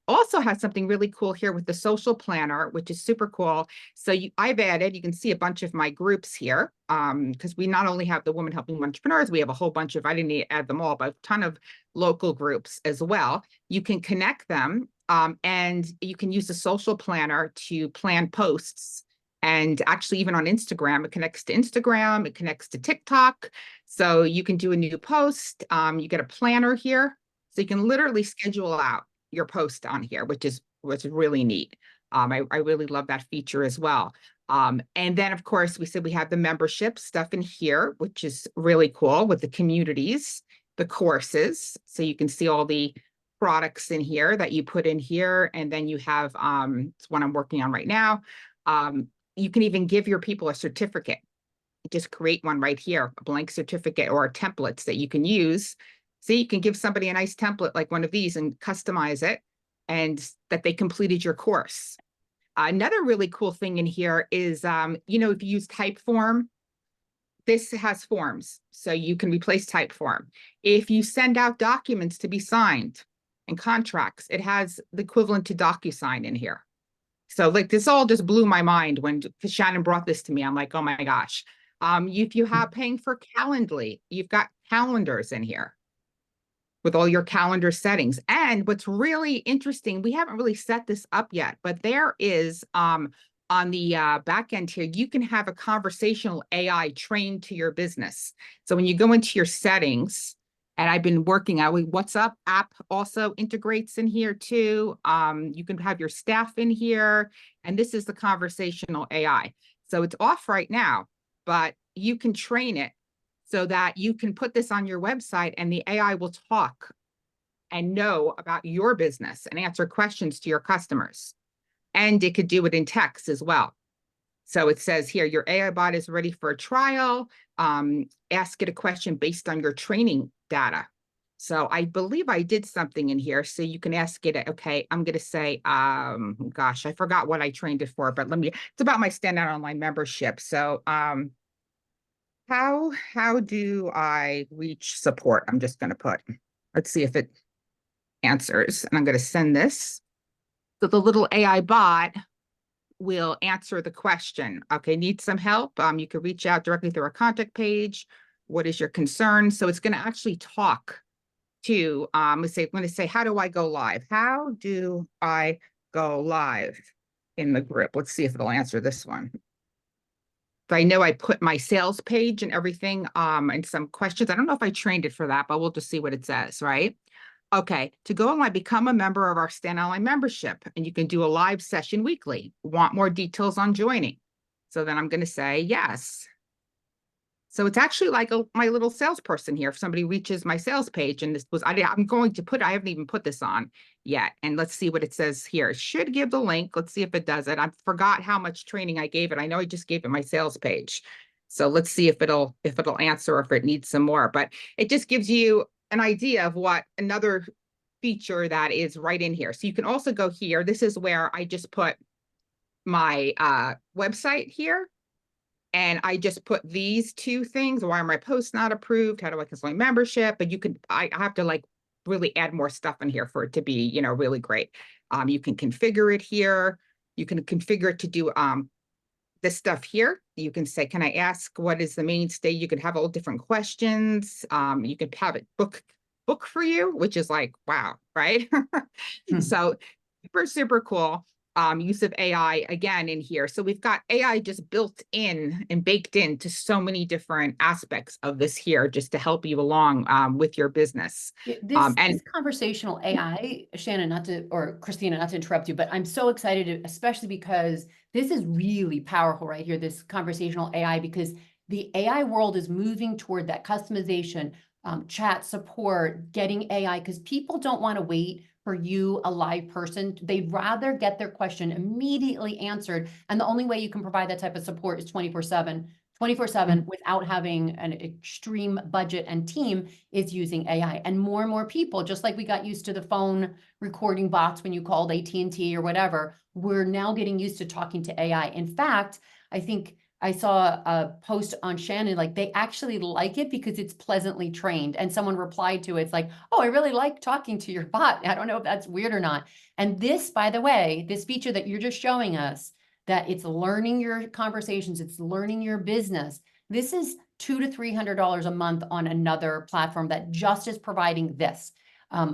Speaker 2: Also has something really cool here with the social planner, which is super cool. So I've added, you can see a bunch of my groups here, because we not only have the Women Helping Entrepreneurs, we have a whole bunch of, I didn't need to add them all, but a ton of local groups as well. You can connect them, and you can use the social planner to plan posts. And actually, even on Instagram, it connects to Instagram, it connects to TikTok. So you can do a new post. You get a planner here. So you can literally schedule out your post on here, which is really neat. I really love that feature as well. And then of course we said we have the membership stuff in here, which is really cool with the communities, the courses. So you can see all the products in here that you put in here. And then you have, it's one I'm working on right now. You can even give your people a certificate. Just create one right here, a blank certificate or templates that you can use. So you can give somebody a nice template like one of these and customize it and that they completed your course. Another really cool thing in here is, if you use Typeform, this has forms, so you can replace Typeform. If you send out documents to be signed and contracts, it has the equivalent to DocuSign in here. So like this all just blew my mind when Shannon brought this to me. I'm like, oh my gosh. If you have paying for Calendly, you've got calendars in here with all your calendar settings. And what's really interesting, we haven't really set this up yet, but there is on the back end here, you can have a conversational AI trained to your business. So when you go into your settings, and I've been working out, WhatsApp app also integrates in here too. You can have your staff in here, and this is the conversational AI. So it's off right now, but you can train it so that you can put this on your website and the AI will talk and know about your business and answer questions to your customers. And it could do it in text as well. So it says here, your AI bot is ready for a trial. Ask it a question based on your training data. So I believe I did something in here. So you can ask it, okay, I'm going to say, gosh, I forgot what I trained it for, but it's about my standout online membership. So, how do I reach support? I'm just going to put, let's see if it answers, and I'm going to send this. So the little AI bot will answer the question. Okay, need some help? You can reach out directly through our contact page. What is your concern? So it's going to actually talk to, I'm going to say, how do I go live? How do I go live in the group? Let's see if it'll answer this one. I know I put my sales page and everything, and some questions. I don't know if I trained it for that, but we'll just see what it says, right? Okay, to go online, become a member of our Stand Online membership, and you can do a live session weekly. Want more details on joining? So then I'm going to say yes. So it's actually like my little salesperson here. If somebody reaches my sales page, and this was, I'm going to put, I haven't even put this on yet. And let's see what it says here. It should give the link. Let's see if it does it. I forgot how much training I gave it. I know I just gave it my sales page. So let's see if it'll answer or if it needs some more. But it just gives you an idea of what another feature that is right in here. So you can also go here. This is where I just put my website here. And I just put these two things. Why are my posts not approved? How do I cancel my membership? But you can, I have to like really add more stuff in here for it to be, you know, really great. You can configure it here. You can configure it to do this stuff here. You can say, can I ask what is the mainstay? You can have all different questions. You can have it book for you, which is like, wow, right? So super, super cool. Use of AI again in here. So we've got AI just built in and baked into so many different aspects of this here, just to help you along with your business.
Speaker 1: This conversational AI, Shannon, or Christina, not to interrupt you, but I'm so excited, especially because this is really powerful right here, this conversational AI, because the AI world is moving toward that customization, chat support, getting AI, because people don't want to wait for you, a live person. They'd rather get their question immediately answered. And the only way you can provide that type of support is 24/7. 24/7 without having an extreme budget and team is using AI. And more people, just like we got used to the phone recording bots when you called AT&T or whatever, we're now getting used to talking to AI. In fact, I think I saw a post on Shannon, like they actually like it because it's pleasantly trained. And someone replied to it, it's like, oh, I really like talking to your bot. I don't know if that's weird or not. And this, by the way, this feature that you're just showing us, that it's learning your conversations, it's learning your business. This is $200 to $300 a month on another platform that just is providing this.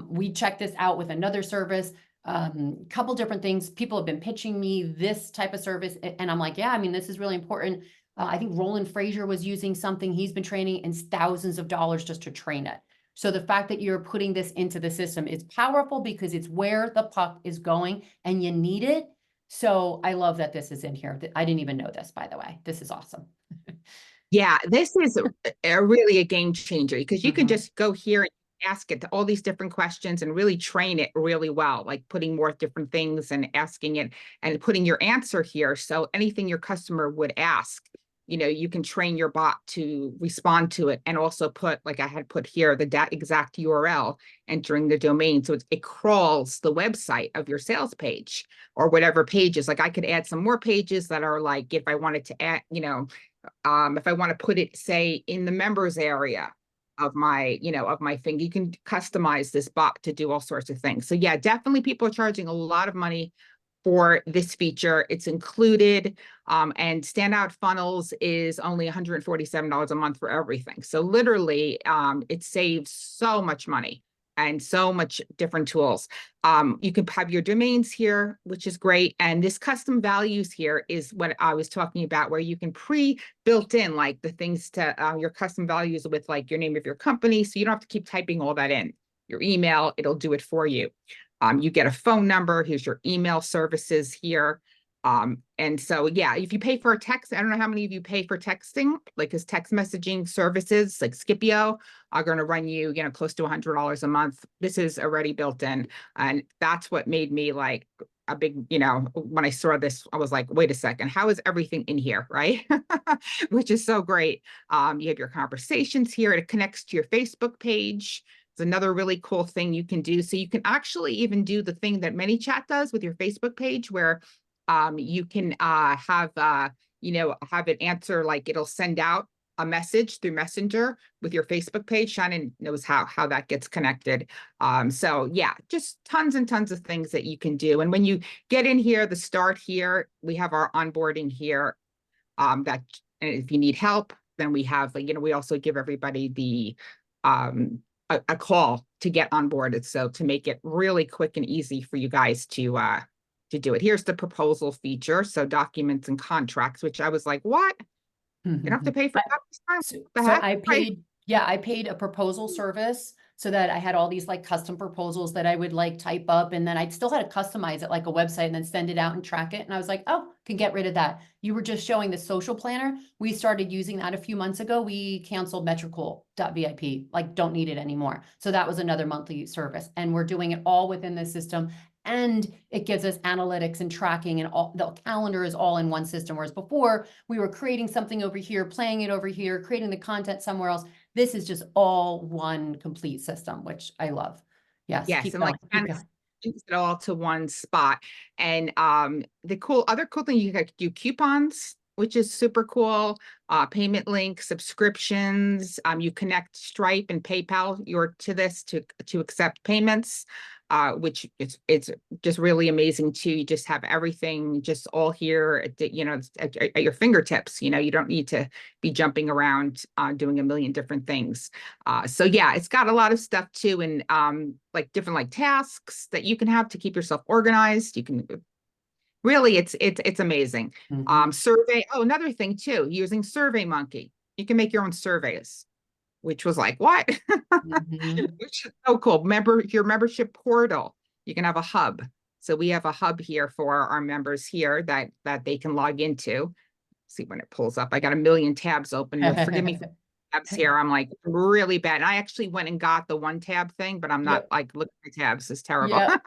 Speaker 1: We checked this out with another service, couple different things. People have been pitching me this type of service, and I'm like, yeah, I mean, this is really important. I think Roland Frazier was using something he's been training, and thousands of dollars just to train it. So the fact that you're putting this into the system is powerful because it's where the puck is going and you need it. So I love that this is in here. I didn't even know this, by the way. This is awesome.
Speaker 2: Yeah, this is really a game changer, because you can just go here and ask it all these different questions and really train it really well, like putting more different things and asking it and putting your answer here. So anything your customer would ask, you know, you can train your bot to respond to it, and also put, like I had put here, the exact URL, entering the domain. So it crawls the website of your sales page or whatever pages. Like I could add some more pages that are like, if I wanted to add, you know, if I want to put it, say, in the members area of my, you know, of my thing, you can customize this bot to do all sorts of things. So yeah, definitely people are charging a lot of money for this feature. It's included, and Standout Funnels is only $147 a month for everything. So literally, it saves so much money and so much different tools. You can have your domains here, which is great. And this custom values here is what I was talking about, where you can pre-built in like the things to your custom values with like your name of your company. So you don't have to keep typing all that in. Your email, it'll do it for you. You get a phone number. Here's your email services here. And so, yeah, if you pay for a text, I don't know how many of you pay for texting, like his text messaging services, like Scipio, are going to run you, you know, close to $100 a month. This is already built in. And that's what made me like a big, you know, when I saw this, I was like, wait a second, how is everything in here, right? Which is so great. You have your conversations here. It connects to your Facebook page. another really cool thing you can do. So you can actually even do the thing that ManyChat does with your Facebook page, where you can have it answer, like it'll send out a message through Messenger with your Facebook page. Shannon knows how that gets connected. So yeah, just tons and tons of things that you can do. And when you get in here, the start here, we have our onboarding here. That if you need help, then we have, we also give everybody the a call to get onboarded. So to make it really quick and easy for you guys to do it. Here's the proposal feature. So documents and contracts, which I was like, what? You don't have to pay for that this time?
Speaker 1: So,
Speaker 2: The
Speaker 1: so
Speaker 2: heck?
Speaker 1: I
Speaker 2: Right.
Speaker 1: paid, yeah, I paid a proposal service so that I had all these like custom proposals that I would like type up, and then I'd still had to customize it like a website and then send it out and track it. And I was like, oh, can get rid of that. You were just showing the social planner. We started using that a few months ago. We canceled metrical.vip, like don't need it anymore. So that was another monthly service, and we're doing it all within the system. And it gives us analytics and tracking, and all the calendar is all in one system. Whereas before we were creating something over here, playing it over here, creating the content somewhere else. This is just all one complete system, which I love. Yes.
Speaker 2: Yes,
Speaker 1: Keep
Speaker 2: and like
Speaker 1: going, keep
Speaker 2: kind of
Speaker 1: going.
Speaker 2: it all to one spot. And the other cool thing, you can do coupons, which is super cool. Payment links, subscriptions. You connect Stripe and PayPal to this to accept payments, which it's just really amazing too. You just have everything just all here at your fingertips. You don't need to be jumping around doing a million different things. So yeah, it's got a lot of stuff too, and like different tasks that you can have to keep yourself organized. You can really, it's amazing.
Speaker 1: Mhm.
Speaker 2: Survey. Oh, another thing too, using SurveyMonkey, you can make your own surveys, which was like, what?
Speaker 1: Mhm.
Speaker 2: Which is so cool. Your membership portal, you can have a hub. So we have a hub here for our members here that they can log into. See when it pulls up. I got a million tabs open. Forgive me for tabs here. I'm like really bad. And I actually went and got the one tab thing, but I'm not
Speaker 1: Yep.
Speaker 2: like looking at tabs. It's terrible.
Speaker 1: Yep.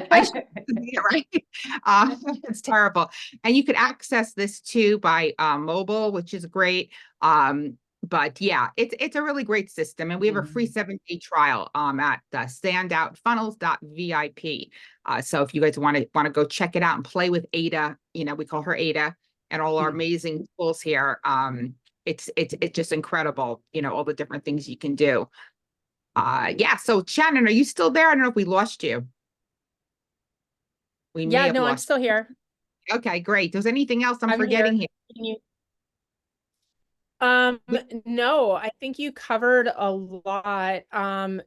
Speaker 2: I should be right. It's terrible. And you could access this too by mobile, which is great. But yeah, it's a really great system, and we have a free 7-day trial at standoutfunnels.vip. So if you guys want to go check it out and play with Ada, we call her Ada, and all our amazing tools here. It's just incredible, all the different things you can do. Yeah. So Shannon, are you still there? I don't know if we lost you. We may
Speaker 3: Yeah,
Speaker 2: have
Speaker 3: no, I'm
Speaker 2: lost.
Speaker 3: still here.
Speaker 2: Okay, great. There's anything else I'm
Speaker 3: I'm
Speaker 2: forgetting here?
Speaker 3: Can you- No, I think you covered a lot. And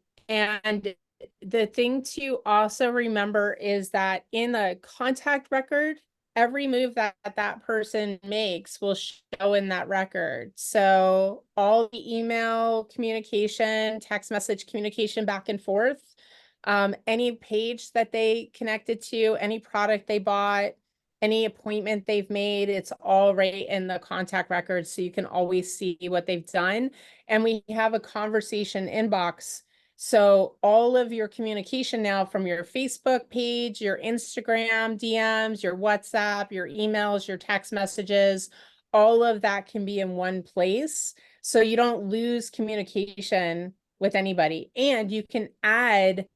Speaker 3: the thing to also remember is that in the contact record, every move that that person makes will show in that record. So all the email communication, text message communication back and forth, any page that they connected to, any product they bought, any appointment they've made, it's all right in the contact records, so you can always see what they've done. And we have a conversation inbox. So all of your communication now from your Facebook page, your Instagram DMs, your WhatsApp, your emails, your text messages, all of that can be in one place. So you don't lose communication with anybody. And you can add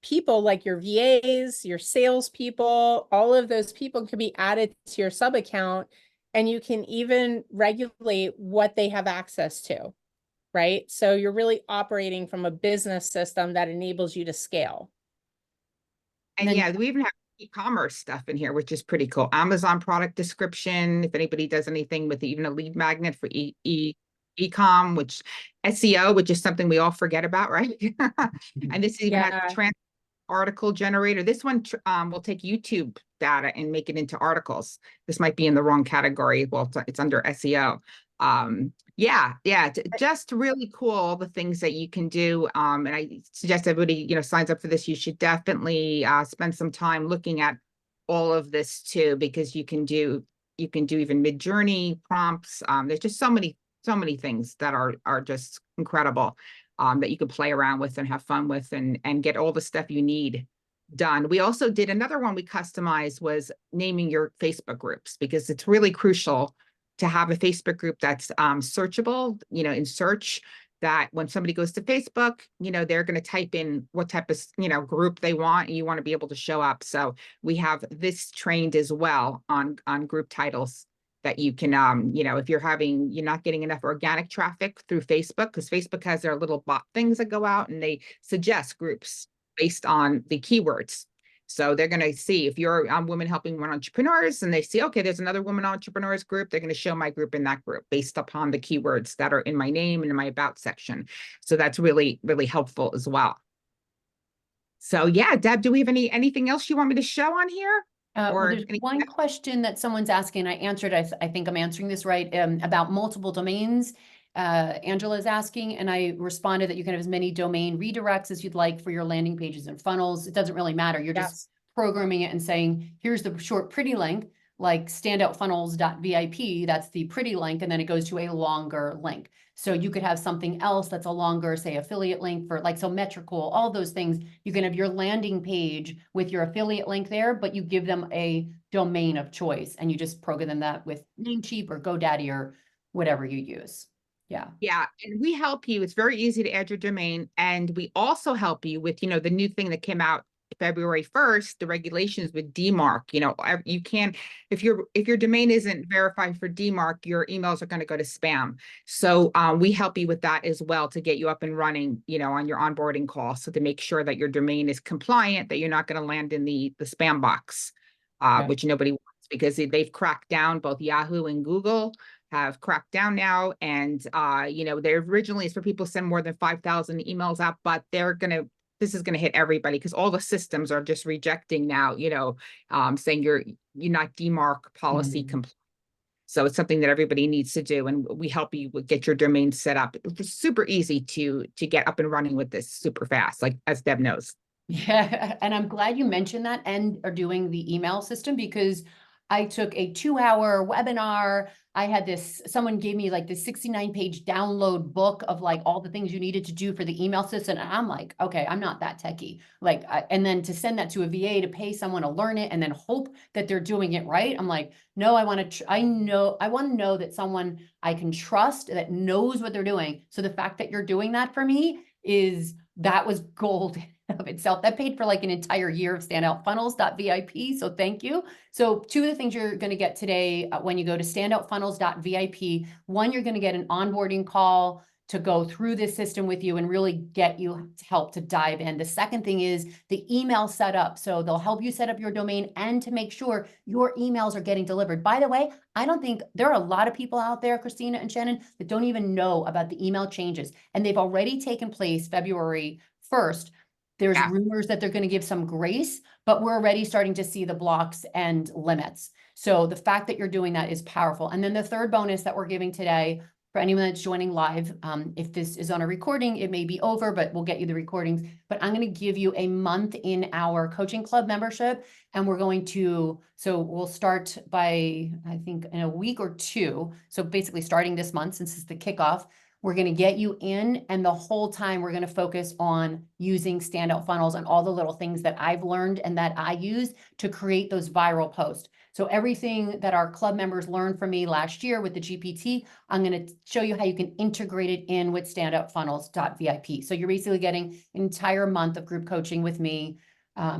Speaker 3: people like your VAs, your salespeople, all of those people can be added to your sub account, and you can even regulate what they have access to, right? So you're really operating from a business system that enables you to scale.
Speaker 2: And
Speaker 1: then-
Speaker 2: yeah, we even have e-commerce stuff in here, which is pretty cool. Amazon product description, if anybody does anything with even a lead magnet for e-com, which SEO, which is something we all forget about, right? And this even has article generator. This one will take YouTube data and make it into articles. This might be in the wrong category. Well, it's under SEO. Yeah, just really cool, all the things that you can do. And I suggest everybody, signs up for this. You should definitely spend some time looking at all of this too, because you can do even mid-journey prompts. There's just so many things that are just incredible. That you can play around with and have fun with and get all the stuff you need done. We also did another one we customized, was naming your Facebook groups, because it's really crucial to have a Facebook group that's searchable, in search. that when somebody goes to Facebook, they're going to type in what type of, group they want, and you want to be able to show up. So we have this trained as well on group titles that you can, if you're not getting enough organic traffic through Facebook, because Facebook has their little bot things that go out and they suggest groups based on the keywords. So they're going to see if you're Women Helping Women Entrepreneurs, and they see, okay, there's another Women Entrepreneurs group. They're going to show my group in that group based upon the keywords that are in my name and in my about section. So that's really, really helpful as well. So yeah, Deb, do we have anything else you want me to show on here?
Speaker 1: Well, there's
Speaker 2: anything
Speaker 1: one question that someone's asking. I answered, I think I'm answering this right, about multiple domains. Angela's asking, and I responded that you can have as many domain redirects as you'd like for your landing pages and funnels. It doesn't really matter. You're just programming it and saying, here's the short pretty link, like standoutfunnels.vip. That's the pretty link. And then it goes to a longer link. So you could have something else that's a longer, say, affiliate link for like, so metrical, all those things. You can have your landing page with your affiliate link there, but you give them a domain of choice and you just program that with Namecheap or GoDaddy or whatever you use. Yeah.
Speaker 2: Yeah. And we help you. It's very easy to add your domain. And we also help you with, the new thing that came out February 1st, the regulations with DMARC. You can, if your domain isn't verified for DMARC, your emails are going to go to spam. So we help you with that as well to get you up and running, on your onboarding call. So to make sure that your domain is compliant, that you're not going to land in the spam box, which nobody wants, because they've cracked down. Both Yahoo and Google have cracked down now. And, they originally is for people to send more than 5,000 emails out, but this is going to hit everybody because all the systems are just rejecting now, saying you're not DMARC policy compliant. So it's something that everybody needs to do. And we help you get your domain set up. It's super easy to get up and running with this super fast, like as Deb knows.
Speaker 1: Yeah. And I'm glad you mentioned that and are doing the email system, because I took a 2-hour webinar. I had someone gave me like this 69-page download book of like all the things you needed to do for the email system. And I'm like, okay, I'm not that techie. And then to send that to a VA to pay someone to learn it and then hope that they're doing it right. I'm like, no, I want to know that someone I can trust that knows what they're doing. So the fact that you're doing that for me that was gold of itself. That paid for like an entire year of standoutfunnels.vip. So thank you. So 2 of the things you're going to get today when you go to standoutfunnels.vip, one, you're going to get an onboarding call to go through this system with you and really get you help to dive in. The second thing is the email setup. So they'll help you set up your domain and to make sure your emails are getting delivered. By the way, I don't think there are a lot of people out there, Christina and Shannon, that don't even know about the email changes. And they've already taken place February 1st. There's rumors that they're going to give some grace, but we're already starting to see the blocks and limits. So the fact that you're doing that is powerful. And then the third bonus that we're giving today for anyone that's joining live, if this is on a recording, it may be over, but we'll get you the recordings. But I'm going to give you a month in our coaching club membership. And so we'll start by, I think, in a week or 2. So basically starting this month, since it's the kickoff, we're going to get you in, and the whole time we're going to focus on using standout funnels and all the little things that I've learned and that I use to create those viral posts. So everything that our club members learned from me last year with the GPT, I'm going to show you how you can integrate it in with standoutfunnels.vip. So you're basically getting an entire month of group coaching with me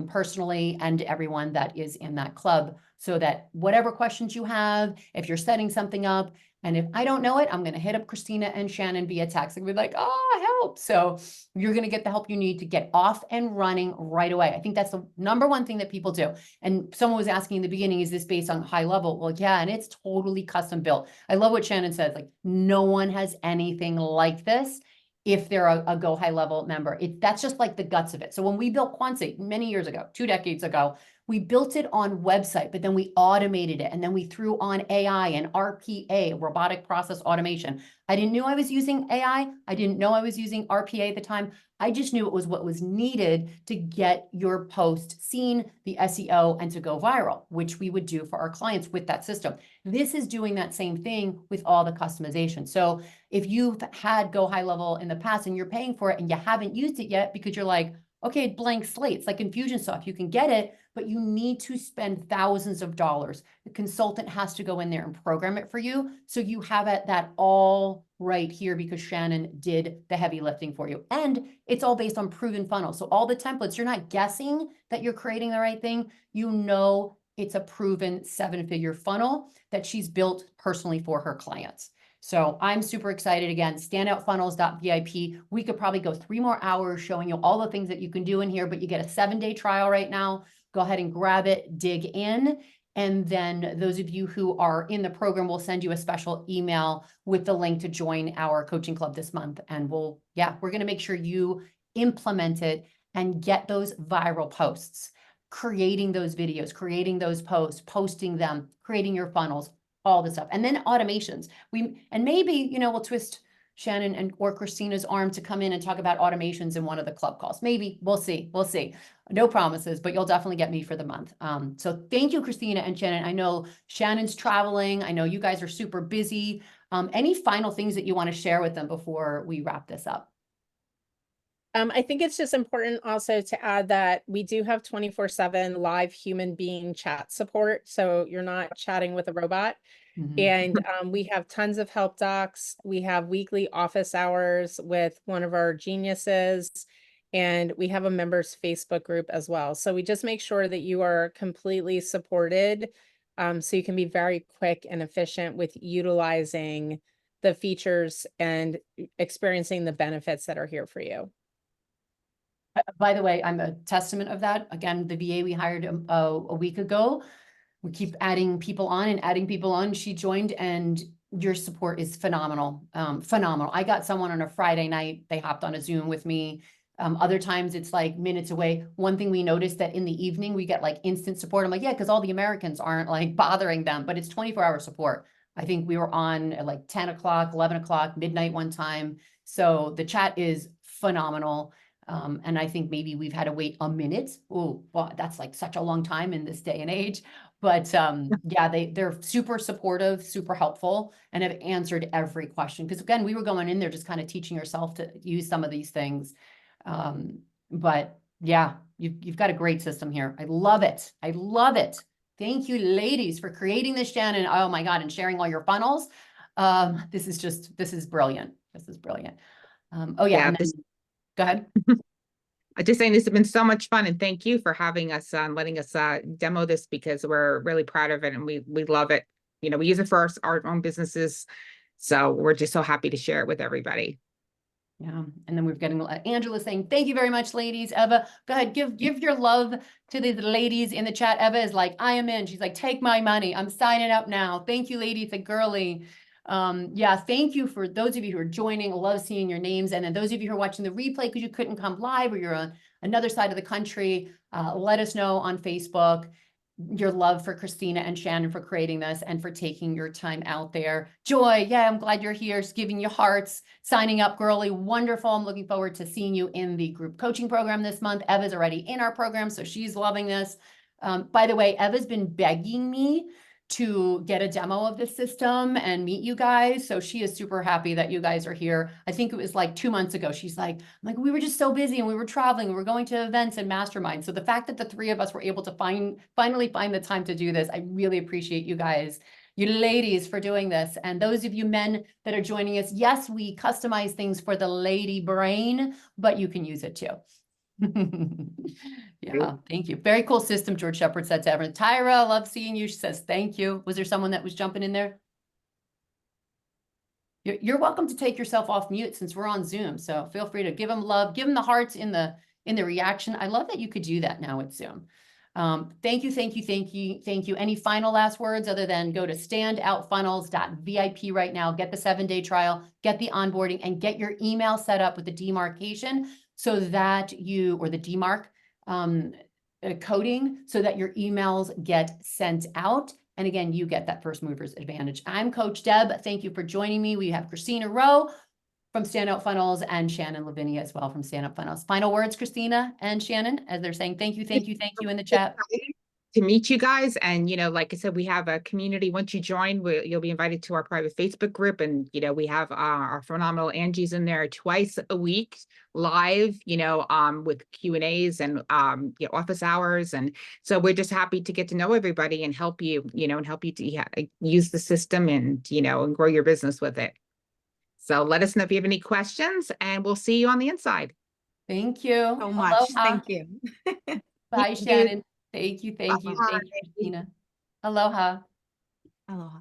Speaker 1: personally and everyone that is in that club, so that whatever questions you have, if you're setting something up, and if I don't know it, I'm going to hit up Christina and Shannon via text and be like, help. So you're going to get the help you need to get off and running right away. I think that's the number one thing that people do. And someone was asking in the beginning, is this based on HighLevel? Well, yeah, and it's totally custom built. I love what Shannon said, like no one has anything like this if they're a GoHighLevel member. That's just like the guts of it. So when we built Quansi many years ago, 2 decades ago, we built it on website, but then we automated it. And then we threw on AI and RPA, robotic process automation. I didn't know I was using AI. I didn't know I was using RPA at the time. I just knew it was what was needed to get your post seen, the SEO, and to go viral, which we would do for our clients with that system. This is doing that same thing with all the customization. So if you've had GoHighLevel in the past and you're paying for it and you haven't used it yet because you're like, okay, blank slate, it's like InfusionSoft, you can get it, but you need to spend thousands of dollars. The consultant has to go in there and program it for you. So you have that all right here because Shannon did the heavy lifting for you. And it's all based on proven funnels. So all the templates, you're not guessing that you're creating the right thing. You know, it's a proven 7-figure funnel that she's built personally for her clients. So I'm super excited. Again, standoutfunnels.vip. We could probably go 3 more hours showing you all the things that you can do in here, but you get a 7-day trial right now. Go ahead and grab it, dig in. And then those of you who are in the program, will send you a special email with the link to join our coaching club this month. And we're going to make sure you implement it and get those viral posts, creating those videos, creating those posts, posting them, creating your funnels, all this stuff. And then automations. Maybe, we'll twist Shannon or Christina's arm to come in and talk about automations in one of the club calls. Maybe, we'll see. No promises, but you'll definitely get me for the month. So thank you, Christina and Shannon. I know Shannon's traveling. I know you guys are super busy. Any final things that you want to share with them before we wrap this up?
Speaker 3: I think it's just important also to add that we do have 24/7 live human being chat support. So you're not chatting with a robot. And we have tons of help docs. We have weekly office hours with one of our geniuses, and we have a members Facebook group as well. So we just make sure that you are completely supported, so you can be very quick and efficient with utilizing the features and experiencing the benefits that are here for you.
Speaker 1: By the way, I'm a testament of that. Again, the VA we hired a week ago, we keep adding people on. She joined, and your support is phenomenal. Phenomenal. I got someone on a Friday night. They hopped on a Zoom with me. Other times it's like minutes away. One thing we noticed that in the evening we get like instant support. I'm like, yeah, because all the Americans aren't like bothering them, but it's 24-hour support. I think we were on at like 10 o'clock, 11 o'clock, midnight one time. So the chat is phenomenal. And I think maybe we've had to wait a minute. Oh, well, that's like such a long time in this day and age. But yeah, they're super supportive, super helpful, and have answered every question. Because again, we were going in there just kind of teaching yourself to use some of these things. But yeah, you've got a great system here. I love it. I love it. Thank you, ladies, for creating this, Shannon. Oh my God, and sharing all your funnels. This is brilliant. This is brilliant. Oh yeah, and then, go ahead.
Speaker 2: I'm just saying this has been so much fun, and thank you for having us letting us demo this, because we're really proud of it and we love it. We use it for our own businesses, so we're just so happy to share it with everybody.
Speaker 1: Yeah, and then we're getting Angela saying, thank you very much, ladies. Eva, go ahead, give your love to the ladies in the chat. Eva is like, I am in. She's like, take my money. I'm signing up now. Thank you, ladies. The girly. Yeah, thank you for those of you who are joining. I love seeing your names. And then those of you who are watching the replay because you couldn't come live or you're on another side of the country, let us know on Facebook your love for Christina and Shannon for creating this and for taking your time out there. Joy, yeah, I'm glad you're here. Just giving you hearts, signing up, girly. Wonderful. I'm looking forward to seeing you in the group coaching program this month. Eva's already in our program, so she's loving this. By the way, Eva's been begging me to get a demo of the system and meet you guys. So she is super happy that you guys are here. I think it was like 2 months ago. She's like, we were just so busy and we were traveling. We were going to events and masterminds. So the fact that the 3 of us were able to finally find the time to do this, I really appreciate you guys, you ladies, for doing this. And those of you men that are joining us, yes, we customize things for the lady brain, but you can use it too. Yeah, thank you. Very cool system, George Shepard said to everyone. Tyra, love seeing you. She says, thank you. Was there someone that was jumping in there? You're welcome to take yourself off mute since we're on Zoom. So feel free to give them love, give them the hearts in the reaction. I love that you could do that now with Zoom. Thank you, thank you, thank you, thank you. Any final last words other than go to standoutfunnels.vip right now, get the 7-day trial, get the onboarding, and get your email set up with the demarcation so that or the demarc coding so that your emails get sent out. And again, you get that first mover's advantage. I'm Coach Deb. Thank you for joining me. We have Christina Rowe from Standout Funnels and Shannon Lavinia as well from Standout Funnels. Final words, Christina and Shannon, as they're saying thank you, thank you, thank you in the chat.
Speaker 2: To meet you guys, and like I said, we have a community. Once you join, you'll be invited to our private Facebook group, and we have our phenomenal Angie's in there twice a week live, with Q&As and office hours, and so we're just happy to get to know everybody and help you, and help you to use the system and and grow your business with it. So let us know if you have any questions, and we'll see you on the inside.
Speaker 1: Thank you.
Speaker 4: So much.
Speaker 1: Aloha.
Speaker 4: Thank you.
Speaker 1: Bye,
Speaker 2: You too.
Speaker 1: Shannon. Thank you. Thank you. Thank you,
Speaker 2: Bye.
Speaker 1: Christina. Aloha.
Speaker 4: Aloha.